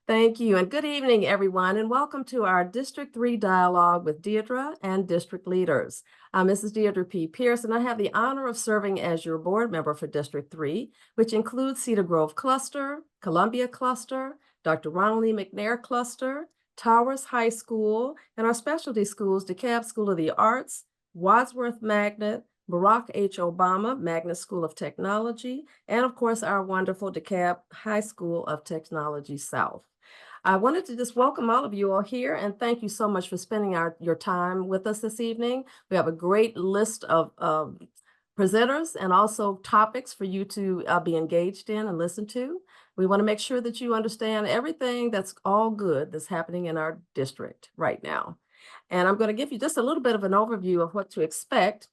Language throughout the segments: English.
Thank you, and good evening, everyone, and welcome to our District 3 dialogue with Deirdre and district leaders. I'm Mrs. Deirdre P. Pierce, and I have the honor of serving as your board member for District 3, which includes Cedar Grove Cluster, Columbia Cluster, Dr. Ronald E. McNair Cluster, Towers High School, and our specialty schools, DeKalb School of the Arts, Wadsworth Magnet, Barack H. Obama Magnet School of Technology, and of course, our wonderful DeKalb High School of Technology South. I wanted to just welcome all of you all here and thank you so much for spending your time with us this evening. We have a great list of presenters and also topics for you to be engaged in and listen to. We want to make sure that you understand everything that's all good that's happening in our district right now. And I'm going to give you just a little bit of an overview of what to expect.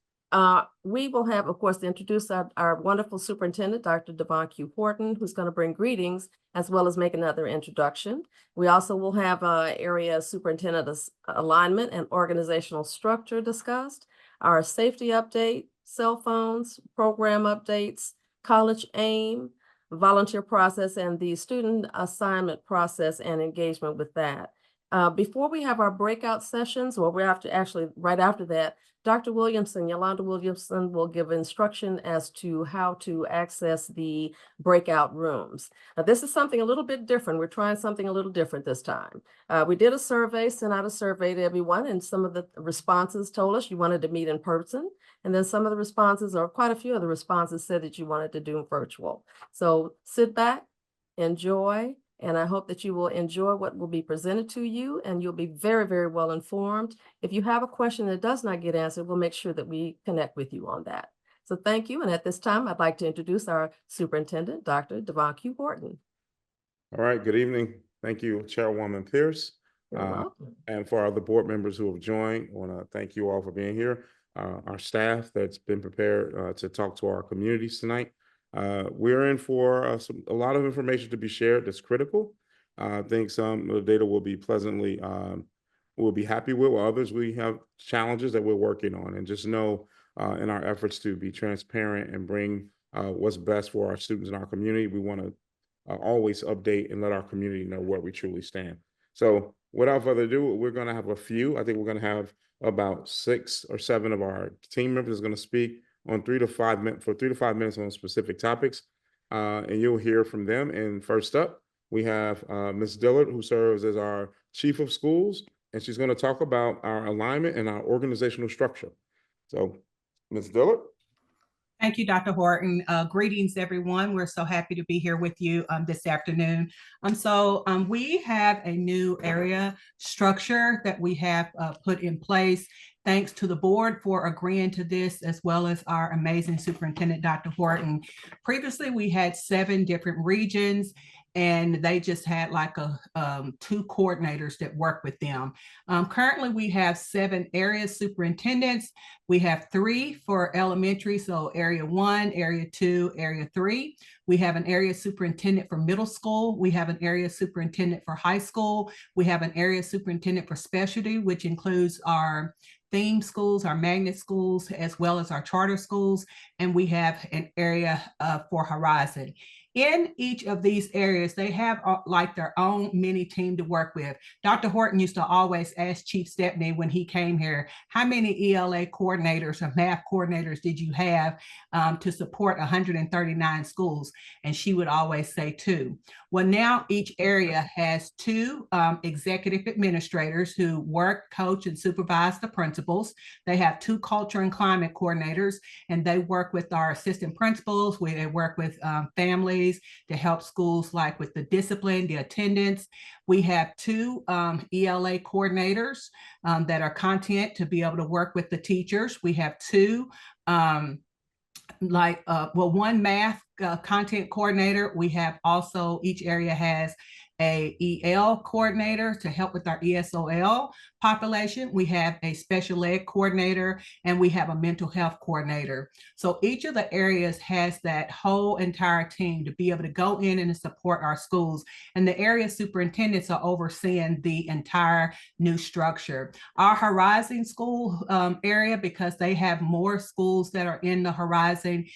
We will have, of course, to introduce our wonderful superintendent, Dr. Devon Q. Horton, who's going to bring greetings as well as make another introduction. We also will have area superintendent alignment and organizational structure discussed, our safety update, cell phones, program updates, college aim, volunteer process, and the student assignment process and engagement with that. Before we have our breakout sessions, or we have to actually, right after that, Dr. Williamson, Yolanda Williamson, will give instruction as to how to access the breakout rooms. Now, this is something a little bit different. We're trying something a little different this time. We did a survey, sent out a survey to everyone, and some of the responses told us you wanted to meet in person. And then some of the responses, or quite a few of the responses, said that you wanted to do virtual. So sit back, enjoy, and I hope that you will enjoy what will be presented to you and you'll be very, very well informed. If you have a question that does not get answered, we'll make sure that we connect with you on that. So thank you. And at this time, I'd like to introduce our superintendent, Dr. Devon Q. Horton. All right, good evening. Thank you, Chairwoman Pierce. You're welcome. And for our other board members who have joined, I want to thank you all for being here. Our staff that's been prepared to talk to our communities tonight. We're in for a lot of information to be shared that's critical. I think some of the data will be pleasantly, we'll be happy with, while others we have challenges that we're working on. And just know in our efforts to be transparent and bring what's best for our students in our community, we want to always update and let our community know where we truly stand. So without further ado, we're going to have a few. I think we're going to have about 6 or 7 of our team members going to speak on 3 to 5 minutes for 3 to 5 minutes on specific topics, and you'll hear from them. And first up, we have Ms. Dillard, who serves as our chief of schools, and she's going to talk about our alignment and our organizational structure. So, Ms. Dillard. Thank you, Dr. Horton. Greetings, everyone. We're so happy to be here with you this afternoon. We have a new area structure that we have put in place. Thanks to the board for agreeing to this, as well as our amazing superintendent, Dr. Horton. Previously, we had 7 different regions, and they just had like 2 coordinators that work with them. Currently, we have 7 area superintendents. We have 3 for elementary, so area 1, area 2, area 3. We have an area superintendent for middle school. We have an area superintendent for high school. We have an area superintendent for specialty, which includes our theme schools, our magnet schools, as well as our charter schools. And we have an area for Horizon. In each of these areas, they have like their own mini team to work with. Dr. Horton used to always ask Chief Stepney when he came here, how many ELA coordinators or math coordinators did you have to support 139 schools? And she would always say 2. Well, now each area has 2 executive administrators who work, coach, and supervise the principals. They have 2 culture and climate coordinators, and they work with our assistant principals, where they work with families to help schools like with the discipline, the attendance. We have 2 ELA coordinators that are content to be able to work with the teachers. We have 2 one math content coordinator. We have also, each area has a EL coordinator to help with our ESOL population. We have a special ed coordinator, and we have a mental health coordinator. So each of the areas has that whole entire team to be able to go in and support our schools. And the area superintendents are overseeing the entire new structure. Our Horizon school area, because they have more schools that are in the Horizon,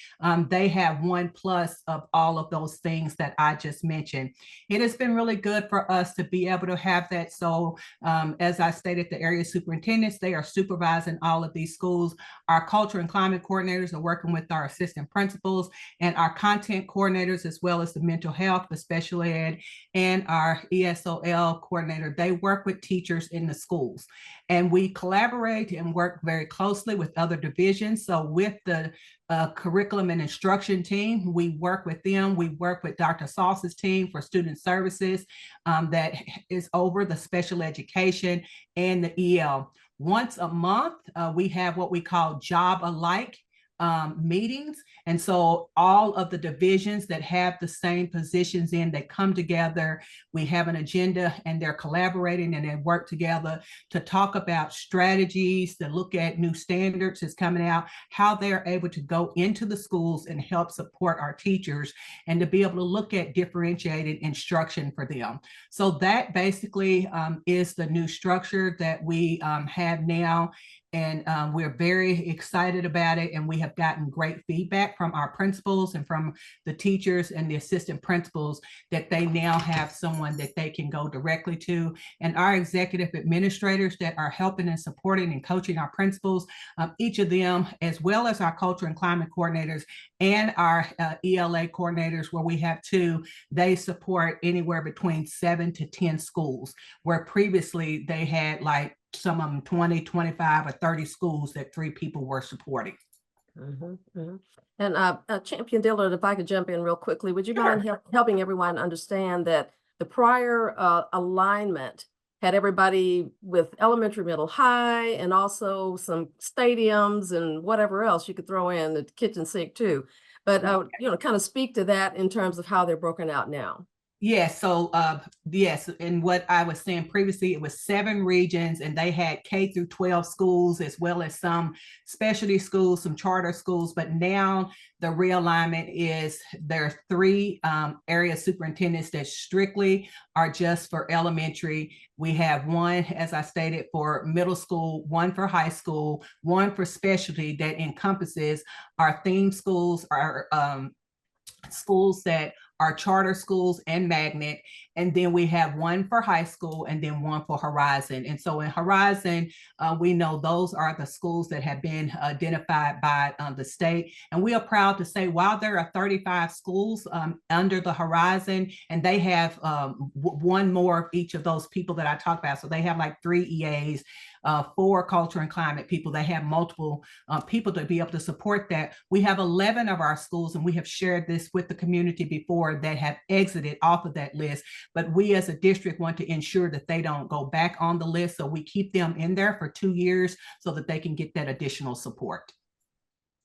they have 1+ of all of those things that I just mentioned. It has been really really good for us to be able to have that. So as I stated, the area superintendents, they are supervising all of these schools. Our culture and climate coordinators are working with our assistant principals, and our content coordinators, as well as the mental health, the special ed, and our ESOL coordinator. They work with teachers in the schools, and we collaborate and work very closely with other divisions. So with the curriculum and instruction team, we work with them. We work with Dr. Sauce's team for student services that is over the special education and the EL. Once a month, we have what we call job alike meetings. And so all of the divisions that have the same positions in, they come together, we have an agenda, and they're collaborating and they work together to talk about strategies, to look at new standards that's coming out, how they're able to go into the schools and help support our teachers, and to be able to look at differentiated instruction for them. So that basically is the new structure that we have now. And we're very excited about it. And we have gotten great feedback from our principals and from the teachers and the assistant principals that they now have someone that they can go directly to. And our executive administrators that are helping and supporting and coaching our principals, each of them, as well as our culture and climate coordinators and our ELA coordinators, where we have two, they support anywhere between 7 to 10 schools, where previously they had like some of them 20, 25, or 30 schools that 3 people were supporting. And Champion Dillard, if I could jump in real quickly, would you mind helping everyone understand that the prior alignment had everybody with elementary, middle, high, and also some stadiums and whatever else you could throw in the kitchen sink too. But kind of speak to that in terms of how they're broken out now. Yes. So yes, and what I was saying previously, it was 7 regions, and they had K through 12 schools, as well as some specialty schools, some charter schools. But now the realignment is there are 3 area superintendents that strictly are just for elementary. We have 1, as I stated, for middle school, 1 for high school, 1 for specialty that encompasses our theme schools, our schools that are charter schools and magnet. And then we have 1 for high school and then 1 for Horizon. And so in Horizon, we know those are the schools that have been identified by the state. And we are proud to say, while there are 35 schools under the Horizon, and they have 1 more of each of those people that I talked about. So they have like 3 EAs, 4 culture and climate people. They have multiple people to be able to support that. We have 11 of our schools, and we have shared this with the community before, that have exited off of that list. But we as a district want to ensure that they don't go back on the list. So we keep them in there for 2 years so that they can get that additional support.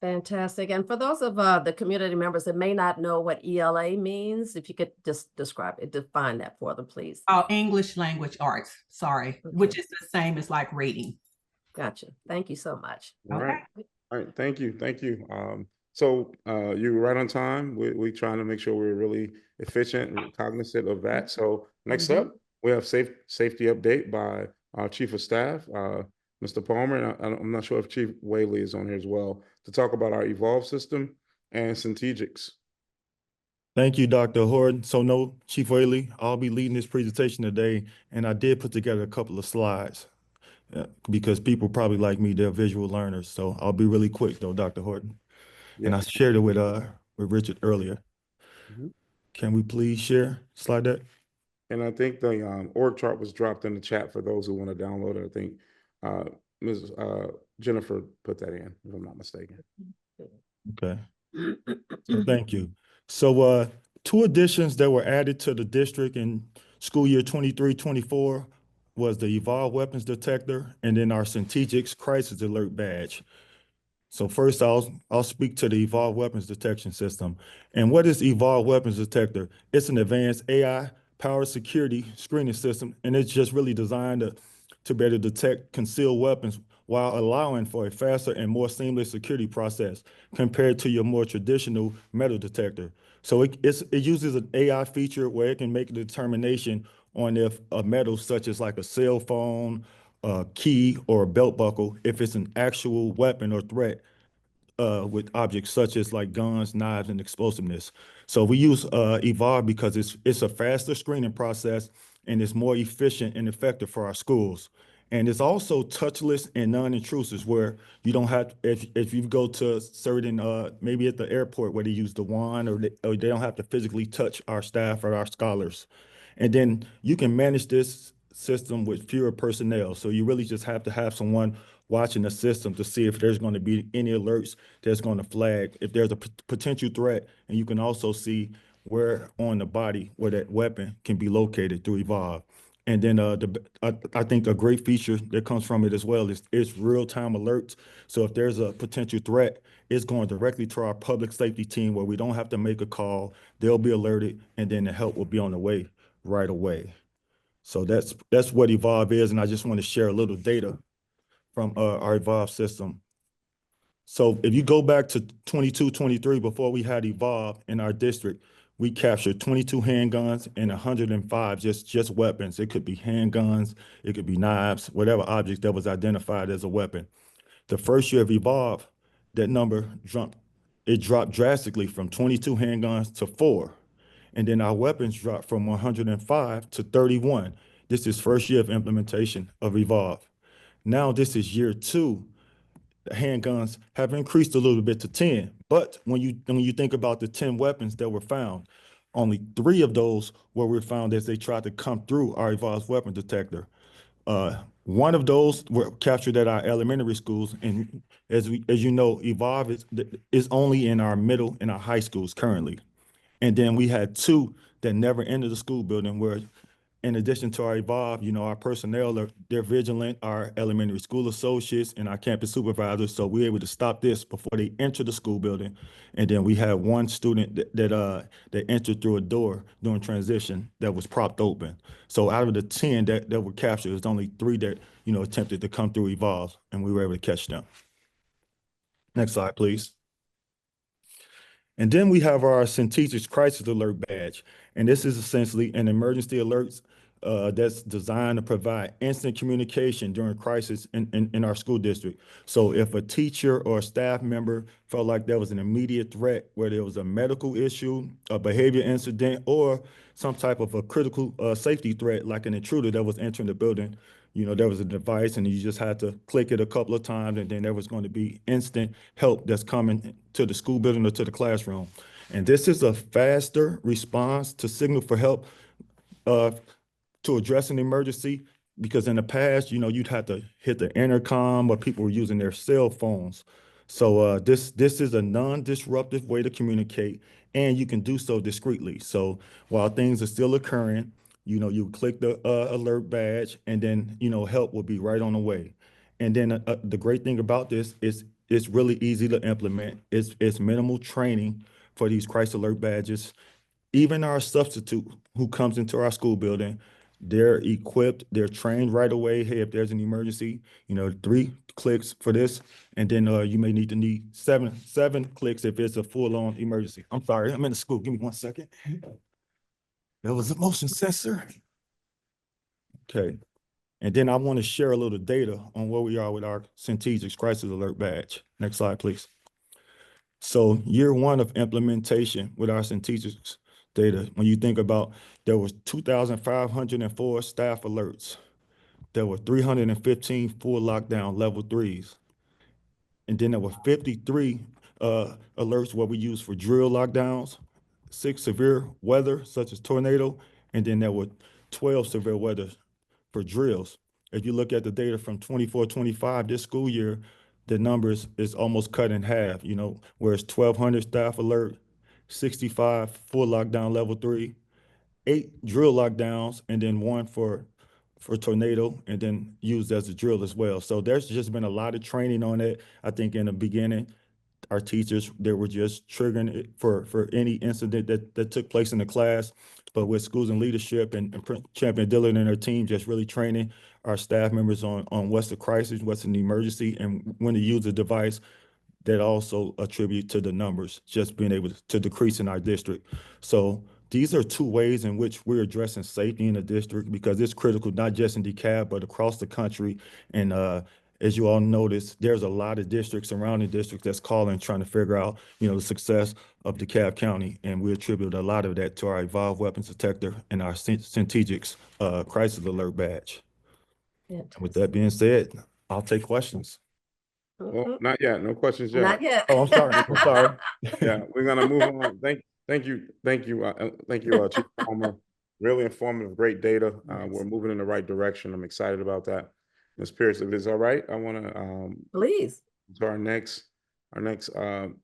Fantastic. And for those of the community members that may not know what ELA means, if you could just define that for them, please. Oh, English language arts, sorry, which is the same as like reading. Gotcha. Thank you so much. All right. All right. Thank you. Thank you. So you're right on time. We're trying to make sure we're really efficient and cognizant of that. So next up, we have safety update by our Chief of Staff, Mr. Palmer. And I'm not sure if Chief Whaley is on here as well, to talk about our Evolve system and Strategics. Thank you, Dr. Horton. So no, Chief Whaley, I'll be leading this presentation today, and I did put together a couple of slides because people probably like me, they're visual learners. So I'll be really quick though, Dr. Horton. Yes. And I shared it with Richard earlier. Can we please share slide deck? And I think the org chart was dropped in the chat for those who want to download it. I think Ms. Jennifer put that in, if I'm not mistaken. Okay. So thank you. So 2 additions that were added to the district in school year 23-24 was the Evolve Weapons Detector and then our Strategics Crisis Alert Badge. So first I'll speak to the Evolve Weapons Detection System. And what is Evolve Weapons Detector? It's an advanced AI-powered security screening system, and it's just really designed to better detect concealed weapons while allowing for a faster and more seamless security process compared to your more traditional metal detector. So it uses an AI feature where it can make a determination on if a metal such as like a cell phone, a key, or a belt buckle, if it's an actual weapon or threat with objects such as like guns, knives, and explosiveness. So we use Evolve because it's a faster screening process and it's more efficient and effective for our schools. And it's also touchless and non-intrusive, where you don't have, if you go to certain, maybe at the airport where they use the wand, or they don't have to physically touch our staff or our scholars. And then you can manage this system with fewer personnel. So you really just have to have someone watching the system to see if there's going to be any alerts that's going to flag if there's a potential threat. And you can also see where on the body where that weapon can be located through Evolve. And then I think a great feature that comes from it as well is it's real-time alerts. So if there's a potential threat, it's going directly to our public safety team where we don't have to make a call. They'll be alerted, and then the help will be on the way right away. So that's what Evolve is, and I just want to share a little data from our Evolve system. So if you go back to 22, 23, before we had Evolve in our district, we captured 22 handguns and 105 just weapons. It could be handguns, it could be knives, whatever object that was identified as a weapon. The first year of Evolve, that number dropped drastically from 22 handguns to 4. And then our weapons dropped from 105 to 31. This is first year of implementation of Evolve. Now this is year 2. The handguns have increased a little bit to 10. But when you think about the 10 weapons that were found, only 3 of those were found as they tried to come through our Evolve weapon detector. One of those were captured at our elementary schools, and as you know, Evolve is only in our middle and our high schools currently. And then we had 2 that never entered the school building, where in addition to our Evolve, our personnel they're vigilant, our elementary school associates and our campus supervisors. So we're able to stop this before they enter the school building. And then we had 1 student that entered through a door during transition that was propped open. So out of the 10 that were captured, there's only 3 that attempted to come through Evolve, and we were able to catch them. Next slide, please. And then we have our Teachers Crisis Alert badge. And this is essentially an emergency alert that's designed to provide instant communication during crisis in our school district. So if a teacher or a staff member felt like there was an immediate threat, where there was a medical issue, a behavior incident, or some type of a critical safety threat, like an intruder that was entering the building, there was a device and you just had to click it a couple of times, and then there was going to be instant help that's coming to the school building or to the classroom. And this is a faster response to signal for help to address an emergency, because in the past, you'd have to hit the intercom, or people were using their cell phones. So this is a non-disruptive way to communicate, and you can do so discreetly. So while things are still occurring, you click the alert badge, and then help will be right on the way. And then the great thing about this is it's really easy to implement. It's minimal training for these crisis alert badges. Even our substitute who comes into our school building, they're equipped, they're trained right away. Hey, if there's an emergency, 3 clicks for this, and then you may need 7 clicks if it's a full-on emergency. I'm sorry, I'm in the school. Give me 1 second. That was a motion sensor. Okay. And then I want to share a little data on where we are with our Teachers Crisis Alert badge. Next slide, please. So year 1 of implementation with our Teachers data, when you think about, there was 2,504 staff alerts. There were 315 full lockdown level 3s. And then there were 53 alerts where we use for drill lockdowns, 6 severe weather, such as tornado, and then there were 12 severe weather for drills. If you look at the data from 24-25, this school year, the numbers is almost cut in half, whereas 1,200 staff alert, 65 full lockdown level 3, 8 drill lockdowns, and then 1 for tornado, and then used as a drill as well. So there's just been a lot of training on it. I think in the beginning, our teachers, they were just triggering it for any incident that took place in the class. But with schools and leadership and Champion Dillon and her team, just really training our staff members on what's the crisis, what's an emergency, and when to use the device, that also attribute to the numbers just being able to decrease in our district. So these are 2 ways in which we're addressing safety in the district, because it's critical not just in DeKalb but across the country. And as you all notice, there's a lot of districts, surrounding districts that's calling, trying to figure out, the success of DeKalb County. And we attribute a lot of that to our Evolved Weapons Detector and our Strategics Crisis Alert badge. With that being said, I'll take questions. Well, not yet. No questions yet. Not yet. Oh, I'm sorry. I'm sorry. Yeah, we're gonna move on. Thank you, Chief Palmer. Really informative, great data. We're moving in the right direction. I'm excited about that. Ms. Pierce, if it's all right, I want to Please. to our next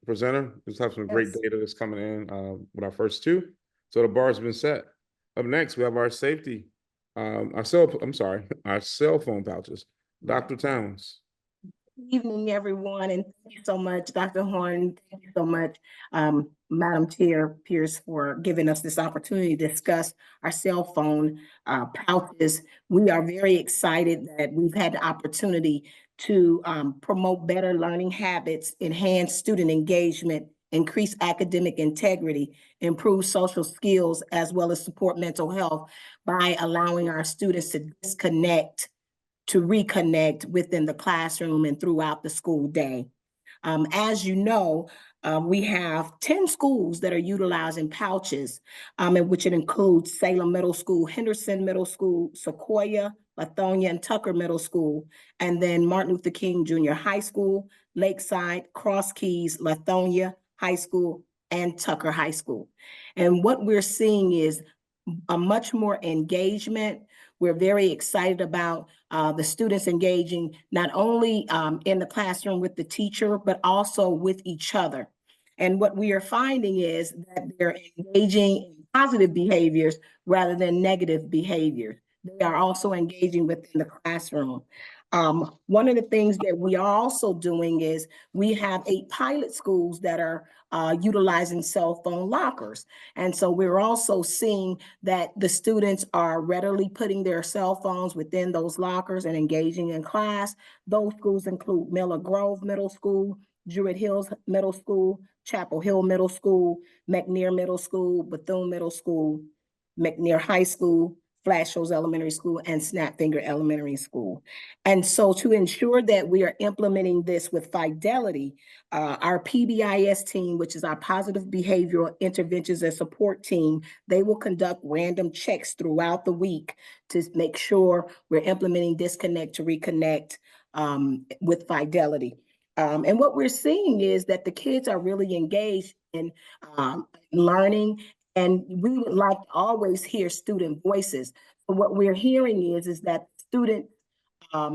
presenter. Just have some great Yes. data that's coming in with our first two. So the bar's been set. Up next, we have our safety, our cell phone pouches. Dr. Towns. Evening, everyone, and thank you so much, Dr. Horn. Thank you so much, Madam Chair Pierce, for giving us this opportunity to discuss our cell phone pouches. We are very excited that we've had the opportunity to promote better learning habits, enhance student engagement, increase academic integrity, improve social skills, as well as support mental health by allowing our students to disconnect, to reconnect within the classroom and throughout the school day. As you know, we have 10 schools that are utilizing pouches, in which it includes Salem Middle School, Henderson Middle School, Sequoia, Lithonia, and Tucker Middle School, and then Martin Luther King Junior High School, Lakeside, Cross Keys, Lithonia High School, and Tucker High School. And what we're seeing is a much more engagement. We're very excited about the students engaging not only in the classroom with the teacher, but also with each other. And what we are finding is that they're engaging in positive behaviors rather than negative behaviors. They are also engaging within the classroom. One of the things that we are also doing is we have 8 pilot schools that are utilizing cell phone lockers. And so we're also seeing that the students are readily putting their cell phones within those lockers and engaging in class. Those schools include Miller Grove Middle School, Druid Hills Middle School, Chapel Hill Middle School, McNair Middle School, Bethune Middle School, McNair High School, Flash Hills Elementary School, and Snapfinger Elementary School. And so to ensure that we are implementing this with fidelity, our PBIS team, which is our Positive Behavioral Interventions and Support team, they will conduct random checks throughout the week to make sure we're implementing disconnect to reconnect with fidelity. And what we're seeing is that the kids are really engaged in learning, and we would like to always hear student voices. So what we're hearing is that students are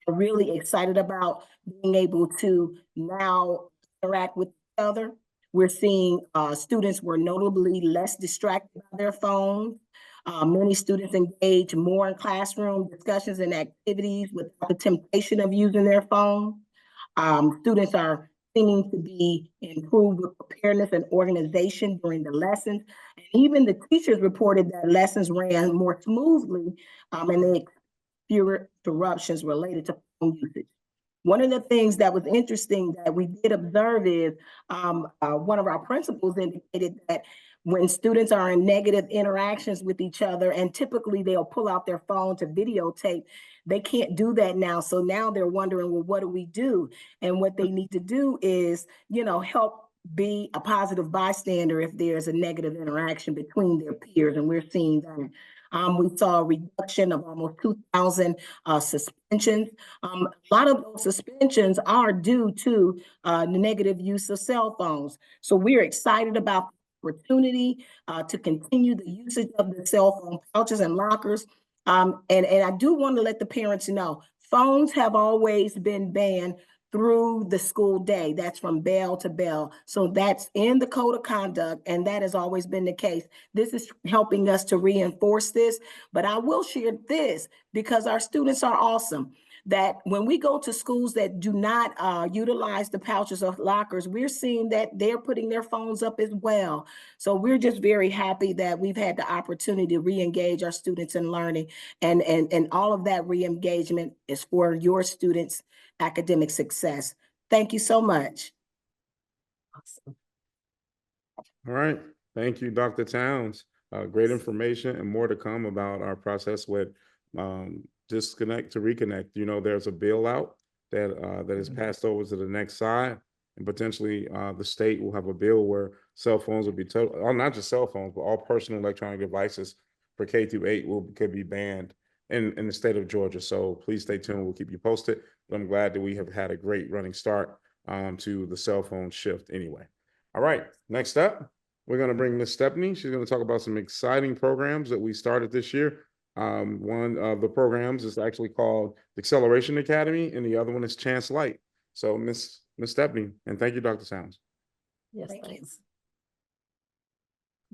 really excited about being able to now interact with each other. We're seeing students were notably less distracted by their phones. Many students engage more in classroom discussions and activities without the temptation of using their phone. Students are seeming to be improved with preparedness and organization during the lessons. And even the teachers reported that lessons ran more smoothly and they fewer interruptions related to phone usage. One of the things that was interesting that we did observe is one of our principals indicated that when students are in negative interactions with each other, and typically they'll pull out their phone to videotape, they can't do that now. So now they're wondering, well, what do we do? And what they need to do is, help be a positive bystander if there's a negative interaction between their peers. And we're seeing that. We saw a reduction of almost 2,000 suspensions. A lot of those suspensions are due to the negative use of cell phones. So we're excited about the opportunity to continue the usage of the cell phone pouches and lockers. And I do want to let the parents know, phones have always been banned through the school day. That's from bell to bell. So that's in the code of conduct, and that has always been the case. This is helping us to reinforce this, but I will share this because our students are awesome. That when we go to schools that do not utilize the pouches or lockers, we're seeing that they're putting their phones up as well. So we're just very happy that we've had the opportunity to re-engage our students in learning, and all of that re-engagement is for your students' academic success. Thank you so much. Awesome. All right. Thank you, Dr. Towns. Great information and more to come about our process with disconnect to reconnect. There's a bill out that is passed over to the next side. And potentially the state will have a bill where cell phones will be not just cell phones, but all personal electronic devices for K through 8 could be banned in the state of Georgia. So please stay tuned. We'll keep you posted. But I'm glad that we have had a great running start to the cell phone shift anyway. All right, next up, we're going to bring Miss Stephanie. She's going to talk about some exciting programs that we started this year. One of the programs is actually called the Acceleration Academy, and the other one is Chance Light. So Miss Stephanie, and thank you, Dr. Sounds. Yes, Thank you. thanks.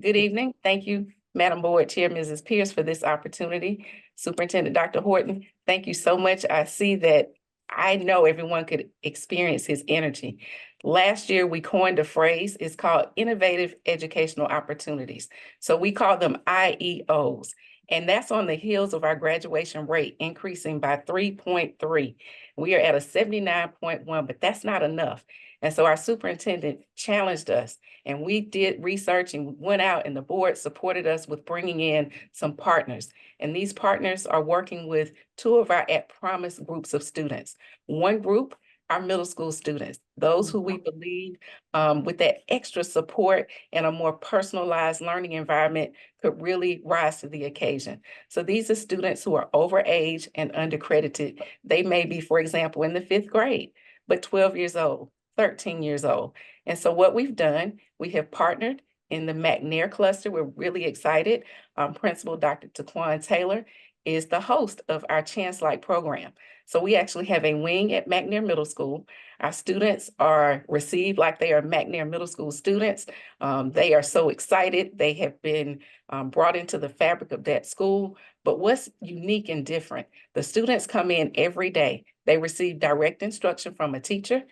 Good evening. Thank you, Madam Board Chair, Mrs. Pierce, for this opportunity. Superintendent Dr. Horton, thank you so much. I see that I know everyone could experience his energy. Last year, we coined a phrase. It's called Innovative Educational Opportunities. So we call them IEOs. And that's on the heels of our graduation rate increasing by 3.3. We are at a 79.1, but that's not enough. And so our superintendent challenged us, and we did research and went out, and the board supported us with bringing in some partners. And these partners are working with two of our at-promise groups of students. One group, our middle school students, those who we believe with that extra support and a more personalized learning environment could really rise to the occasion. So these are students who are over age and undercredited. They may be, for example, in the 5th grade, but 12 years old, 13 years old. And so what we've done, we have partnered in the McNair cluster. We're really excited. Principal Dr. Taquan Taylor is the host of our Chance Light program. So we actually have a wing at McNair Middle School. Our students are received like they are McNair Middle School students. They are so excited. They have been brought into the fabric of that school. But what's unique and different, the students come in every day. They receive direct instruction from a teacher,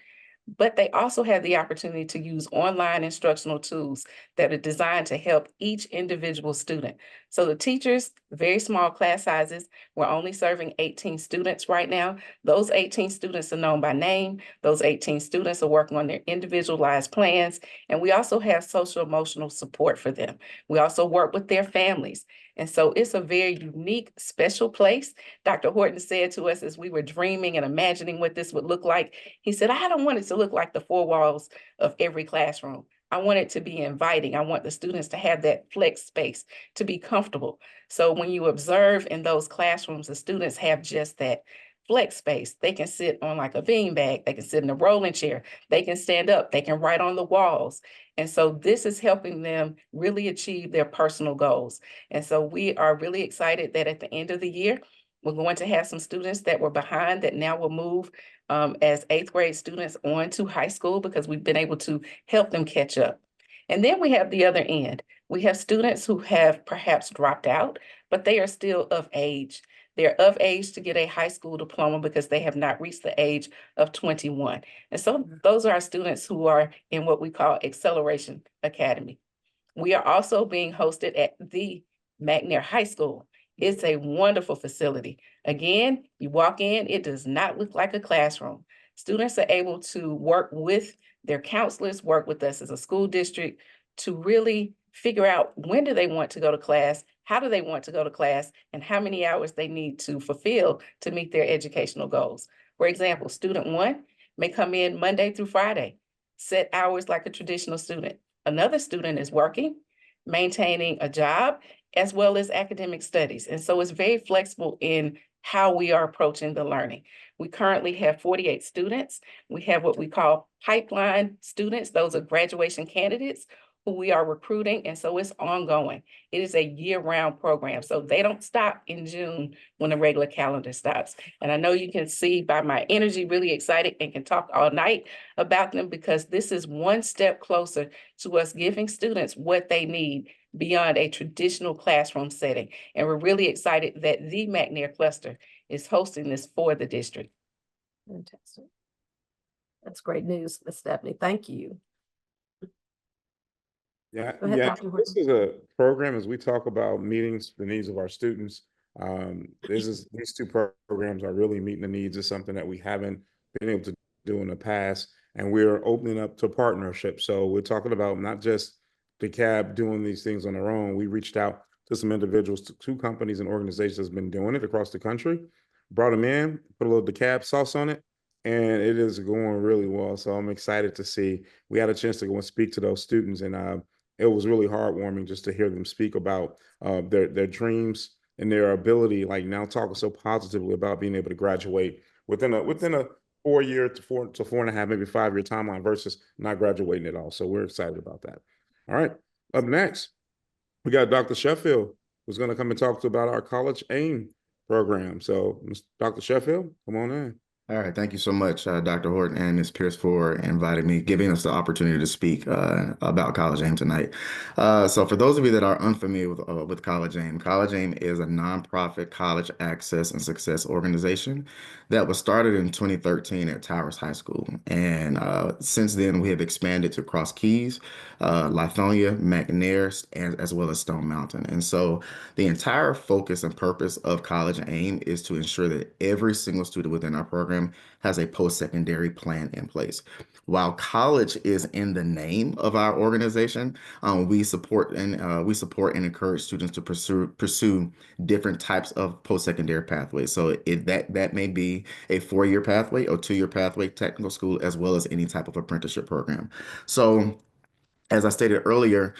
but they also have the opportunity to use online instructional tools that are designed to help each individual student. So the teachers, very small class sizes, we're only serving 18 students right now. Those 18 students are known by name. Those 18 students are working on their individualized plans. And we also have social emotional support for them. We also work with their families. And so it's a very unique, special place. Dr. Horton said to us as we were dreaming and imagining what this would look like, he said, I don't want it to look like the 4 walls of every classroom. I want it to be inviting. I want the students to have that flex space, to be comfortable. So when you observe in those classrooms, the students have just that flex space. They can sit on like a beanbag. They can sit in a rolling chair. They can stand up. They can write on the walls. And so this is helping them really achieve their personal goals. And so we are really excited that at the end of the year, we're going to have some students that were behind that now will move as 8th grade students on to high school because we've been able to help them catch up. And then we have the other end. We have students who have perhaps dropped out, but they are still of age. They're of age to get a high school diploma because they have not reached the age of 21. And so those are our students who are in what we call Acceleration Academy. We are also being hosted at the McNair High School. It's a wonderful facility. Again, you walk in, it does not look like a classroom. Students are able to work with their counselors, work with us as a school district to really figure out when do they want to go to class, how do they want to go to class, and how many hours they need to fulfill to meet their educational goals. For example, student 1 may come in Monday through Friday, set hours like a traditional student. Another student is working, maintaining a job, as well as academic studies. And so it's very flexible in how we are approaching the learning. We currently have 48 students. We have what we call pipeline students. Those are graduation candidates who we are recruiting. And so it's ongoing. It is a year-round program. So they don't stop in June when the regular calendar stops. And I know you can see by my energy, really excited and can talk all night about them because this is one step closer to us giving students what they need beyond a traditional classroom setting. And we're really excited that the McNair cluster is hosting this for the district. Fantastic. That's great news, Ms. Stephanie. Thank you. Yeah, Go ahead, yeah. Dr. Horton. This is a program as we talk about meeting the needs of our students. These two programs are really meeting the needs of something that we haven't been able to do in the past, and we're opening up to partnership. So we're talking about not just DeKalb doing these things on their own. We reached out to some individuals, to 2 companies and organizations that's been doing it across the country, brought them in, put a little DeKalb sauce on it, and it is going really well. So I'm excited to see. We had a chance to go and speak to those students, and it was really heartwarming just to hear them speak about their dreams and their ability, like now talking so positively about being able to graduate within a 4 year to 4.5, maybe 5 year timeline versus not graduating at all. So we're excited about that. All right. Up next, we got Dr. Sheffield, who's going to come and talk about our College AIM program. So, Dr. Sheffield, come on in. All right, thank you so much, Dr. Horton and Ms. Pierce, for inviting me, giving us the opportunity to speak about College AIM tonight. So for those of you that are unfamiliar with College AIM is a nonprofit college access and success organization that was started in 2013 at Towers High School. And since then, we have expanded to Cross Keys, Lithonia, McNair, as well as Stone Mountain. And so the entire focus and purpose of College AIM is to ensure that every single student within our program has a post-secondary plan in place. While college is in the name of our organization, we support and encourage students to pursue different types of post-secondary pathways. So that may be a 4-year pathway or 2-year pathway, technical school, as well as any type of apprenticeship program. So as I stated earlier,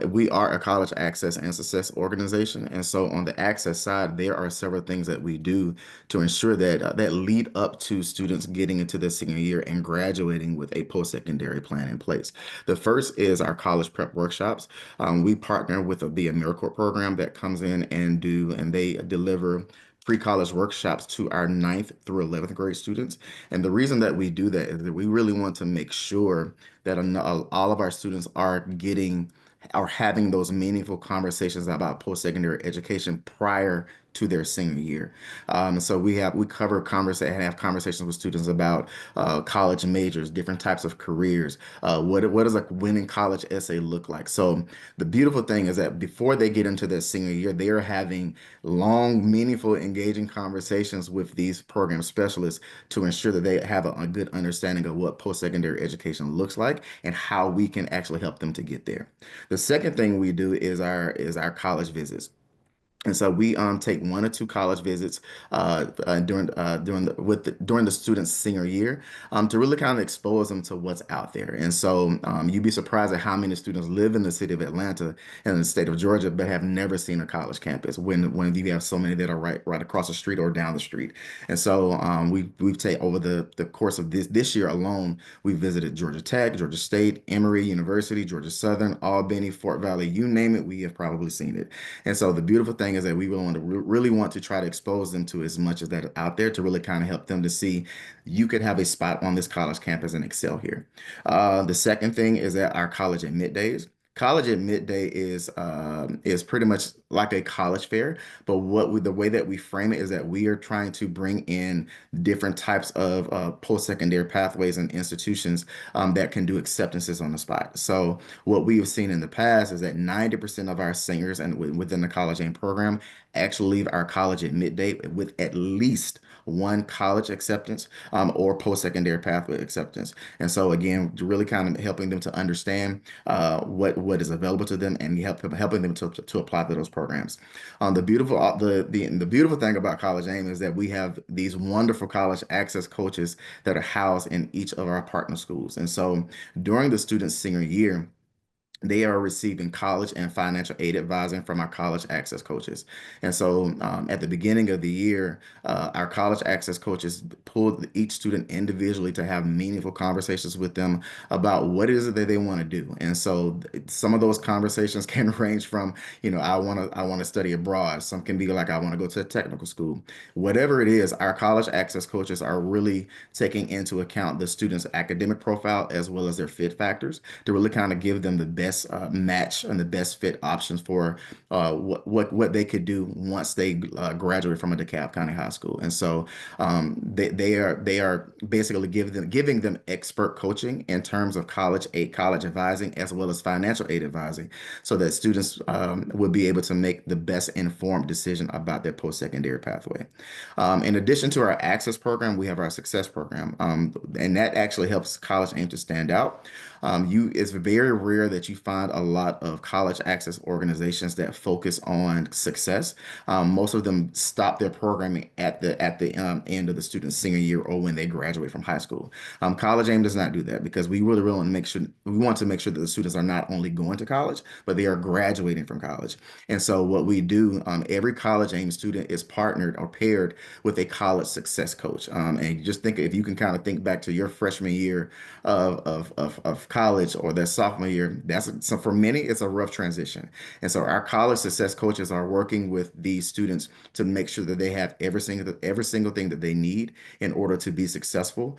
we are a college access and success organization. And so on the access side, there are several things that we do to ensure that that lead up to students getting into their senior year and graduating with a post-secondary plan in place. The first is our college prep workshops. We partner with the AmeriCorps program that comes in and they deliver pre-college workshops to our 9th through 11th grade students. And the reason that we do that is that we really want to make sure that all of our students are having those meaningful conversations about post-secondary education prior to their senior year. So we have conversations with students about college majors, different types of careers. What does a winning college essay look like? So the beautiful thing is that before they get into their senior year, they are having long, meaningful, engaging conversations with these program specialists to ensure that they have a good understanding of what post-secondary education looks like and how we can actually help them to get there. The second thing we do is our college visits. And so we take 1 or 2 college visits during the student's senior year to really kind of expose them to what's out there. And so you'd be surprised at how many students live in the city of Atlanta and the state of Georgia, but have never seen a college campus when you have so many that are right across the street or down the street. And so we've taken over the course of this year alone, we visited Georgia Tech, Georgia State, Emory University, Georgia Southern, Albany, Fort Valley, you name it, we have probably seen it. And so the beautiful thing is that we really want to try to expose them to as much as that out there to really kind of help them to see you could have a spot on this college campus and excel here. The second thing is that our college at middays. College at midday is pretty much like a college fair, but the way that we frame it is that we are trying to bring in different types of post-secondary pathways and institutions that can do acceptances on the spot. So what we have seen in the past is that 90% of our seniors and within the College AIM program actually leave our college at midday with at least 1 college acceptance or post-secondary pathway acceptance. And so again, really kind of helping them to understand what is available to them and helping them to apply to those programs. The beautiful thing about College AIM is that we have these wonderful college access coaches that are housed in each of our partner schools. And so during the student's senior year, they are receiving college and financial aid advising from our college access coaches. And so at the beginning of the year, our college access coaches pulled each student individually to have meaningful conversations with them about what it is that they want to do. And so some of those conversations can range from, I want to study abroad. Some can be like, I want to go to a technical school. Whatever it is, our college access coaches are really taking into account the student's academic profile as well as their fit factors to really kind of give them the best match and the best fit options for what they could do once they graduate from a DeKalb County high school. And so they are basically giving them expert coaching in terms of college advising as well as financial aid advising, so that students will be able to make the best informed decision about their post-secondary pathway. In addition to our access program, we have our success program, and that actually helps College AIM to stand out. It's very rare that you find a lot of college access organizations that focus on success. Most of them stop their programming at the end of the student's senior year or when they graduate from high school. College Aim does not do that because we really want to make sure that the students are not only going to college, but they are graduating from college. And so what we do, every College Aim student is partnered or paired with a college success coach. And just think, if you can kind of think back to your freshman year of college or their sophomore year, so for many, it's a rough transition. And so our college success coaches are working with these students to make sure that they have every single thing that they need in order to be successful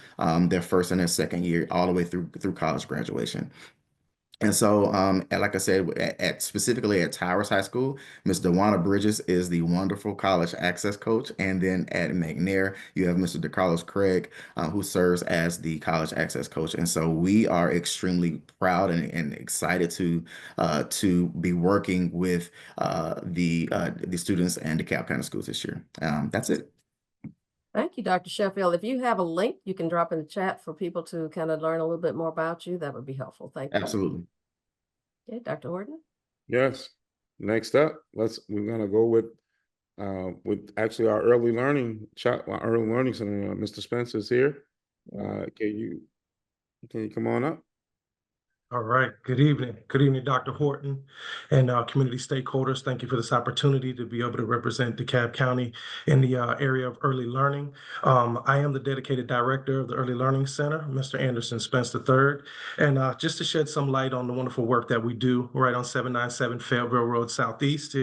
their first and their second year, all the way through college graduation. And so, and like I said, specifically at Towers High School, Ms. DeWanna Bridges is the wonderful college access coach. And then at McNair, you have Mr. DeCarlos Craig, who serves as the college access coach. And so we are extremely proud and excited to be working with the students and DeKalb County Schools this year. That's it. Thank you, Dr. Sheffield. If you have a link, you can drop in the chat for people to kind of learn a little bit more about you. That would be helpful. Thank you. Absolutely. Okay, Dr. Horton. Yes. Next up, we're gonna go with actually our early learning center. Mr. Spence is here. Can you come on up? All right. Good evening. Good evening, Dr. Horton and community stakeholders. Thank you for this opportunity to be able to represent DeKalb County in the area of early learning. I am the dedicated director of the Early Learning Center, Mr. Anderson Spence III. And just to shed some light on the wonderful work that we do right on 797 Fayetteville Road Southeast,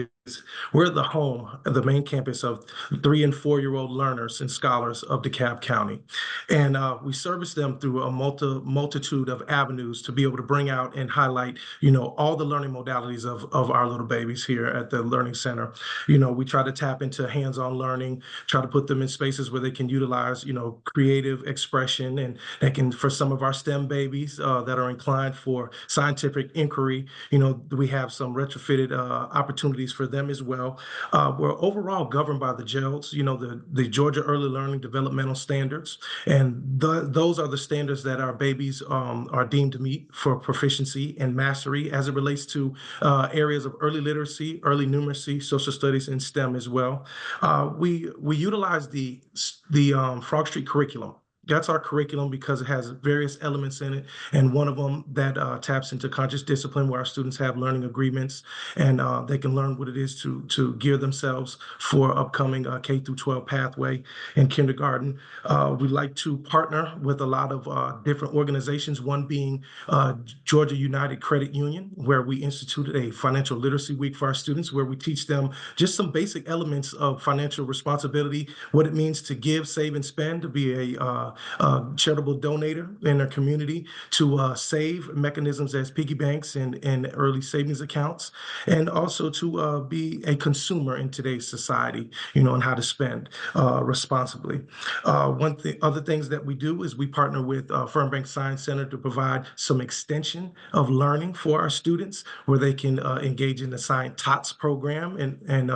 we're the home of the main campus of 3- and 4-year-old learners and scholars of DeKalb County. And we service them through a multitude of avenues to be able to bring out and highlight, all the learning modalities of our little babies here at the Learning Center. We try to tap into hands-on learning, try to put them in spaces where they can utilize, creative expression, and they can, for some of our STEM babies that are inclined for scientific inquiry, we have some retrofitted opportunities for them as well. We're overall governed by the GELS, the Georgia Early Learning Developmental Standards, and those are the standards that our babies are deemed to meet for proficiency and mastery as it relates to areas of early literacy, early numeracy, social studies, and STEM as well. We utilize the Frog Street curriculum. That's our curriculum because it has various elements in it, and one of them that taps into conscious discipline, where our students have learning agreements and they can learn what it is to gear themselves for upcoming K through 12 pathway in kindergarten. We like to partner with a lot of different organizations, one being Georgia United Credit Union, where we instituted a financial literacy week for our students, where we teach them just some basic elements of financial responsibility, what it means to give, save, and spend, to be a charitable donator in their community, to save mechanisms as piggy banks and early savings accounts, and also to be a consumer in today's society, and how to spend responsibly. Other things that we do is we partner with Fernbank Science Center to provide some extension of learning for our students, where they can engage in the Science TOTS program and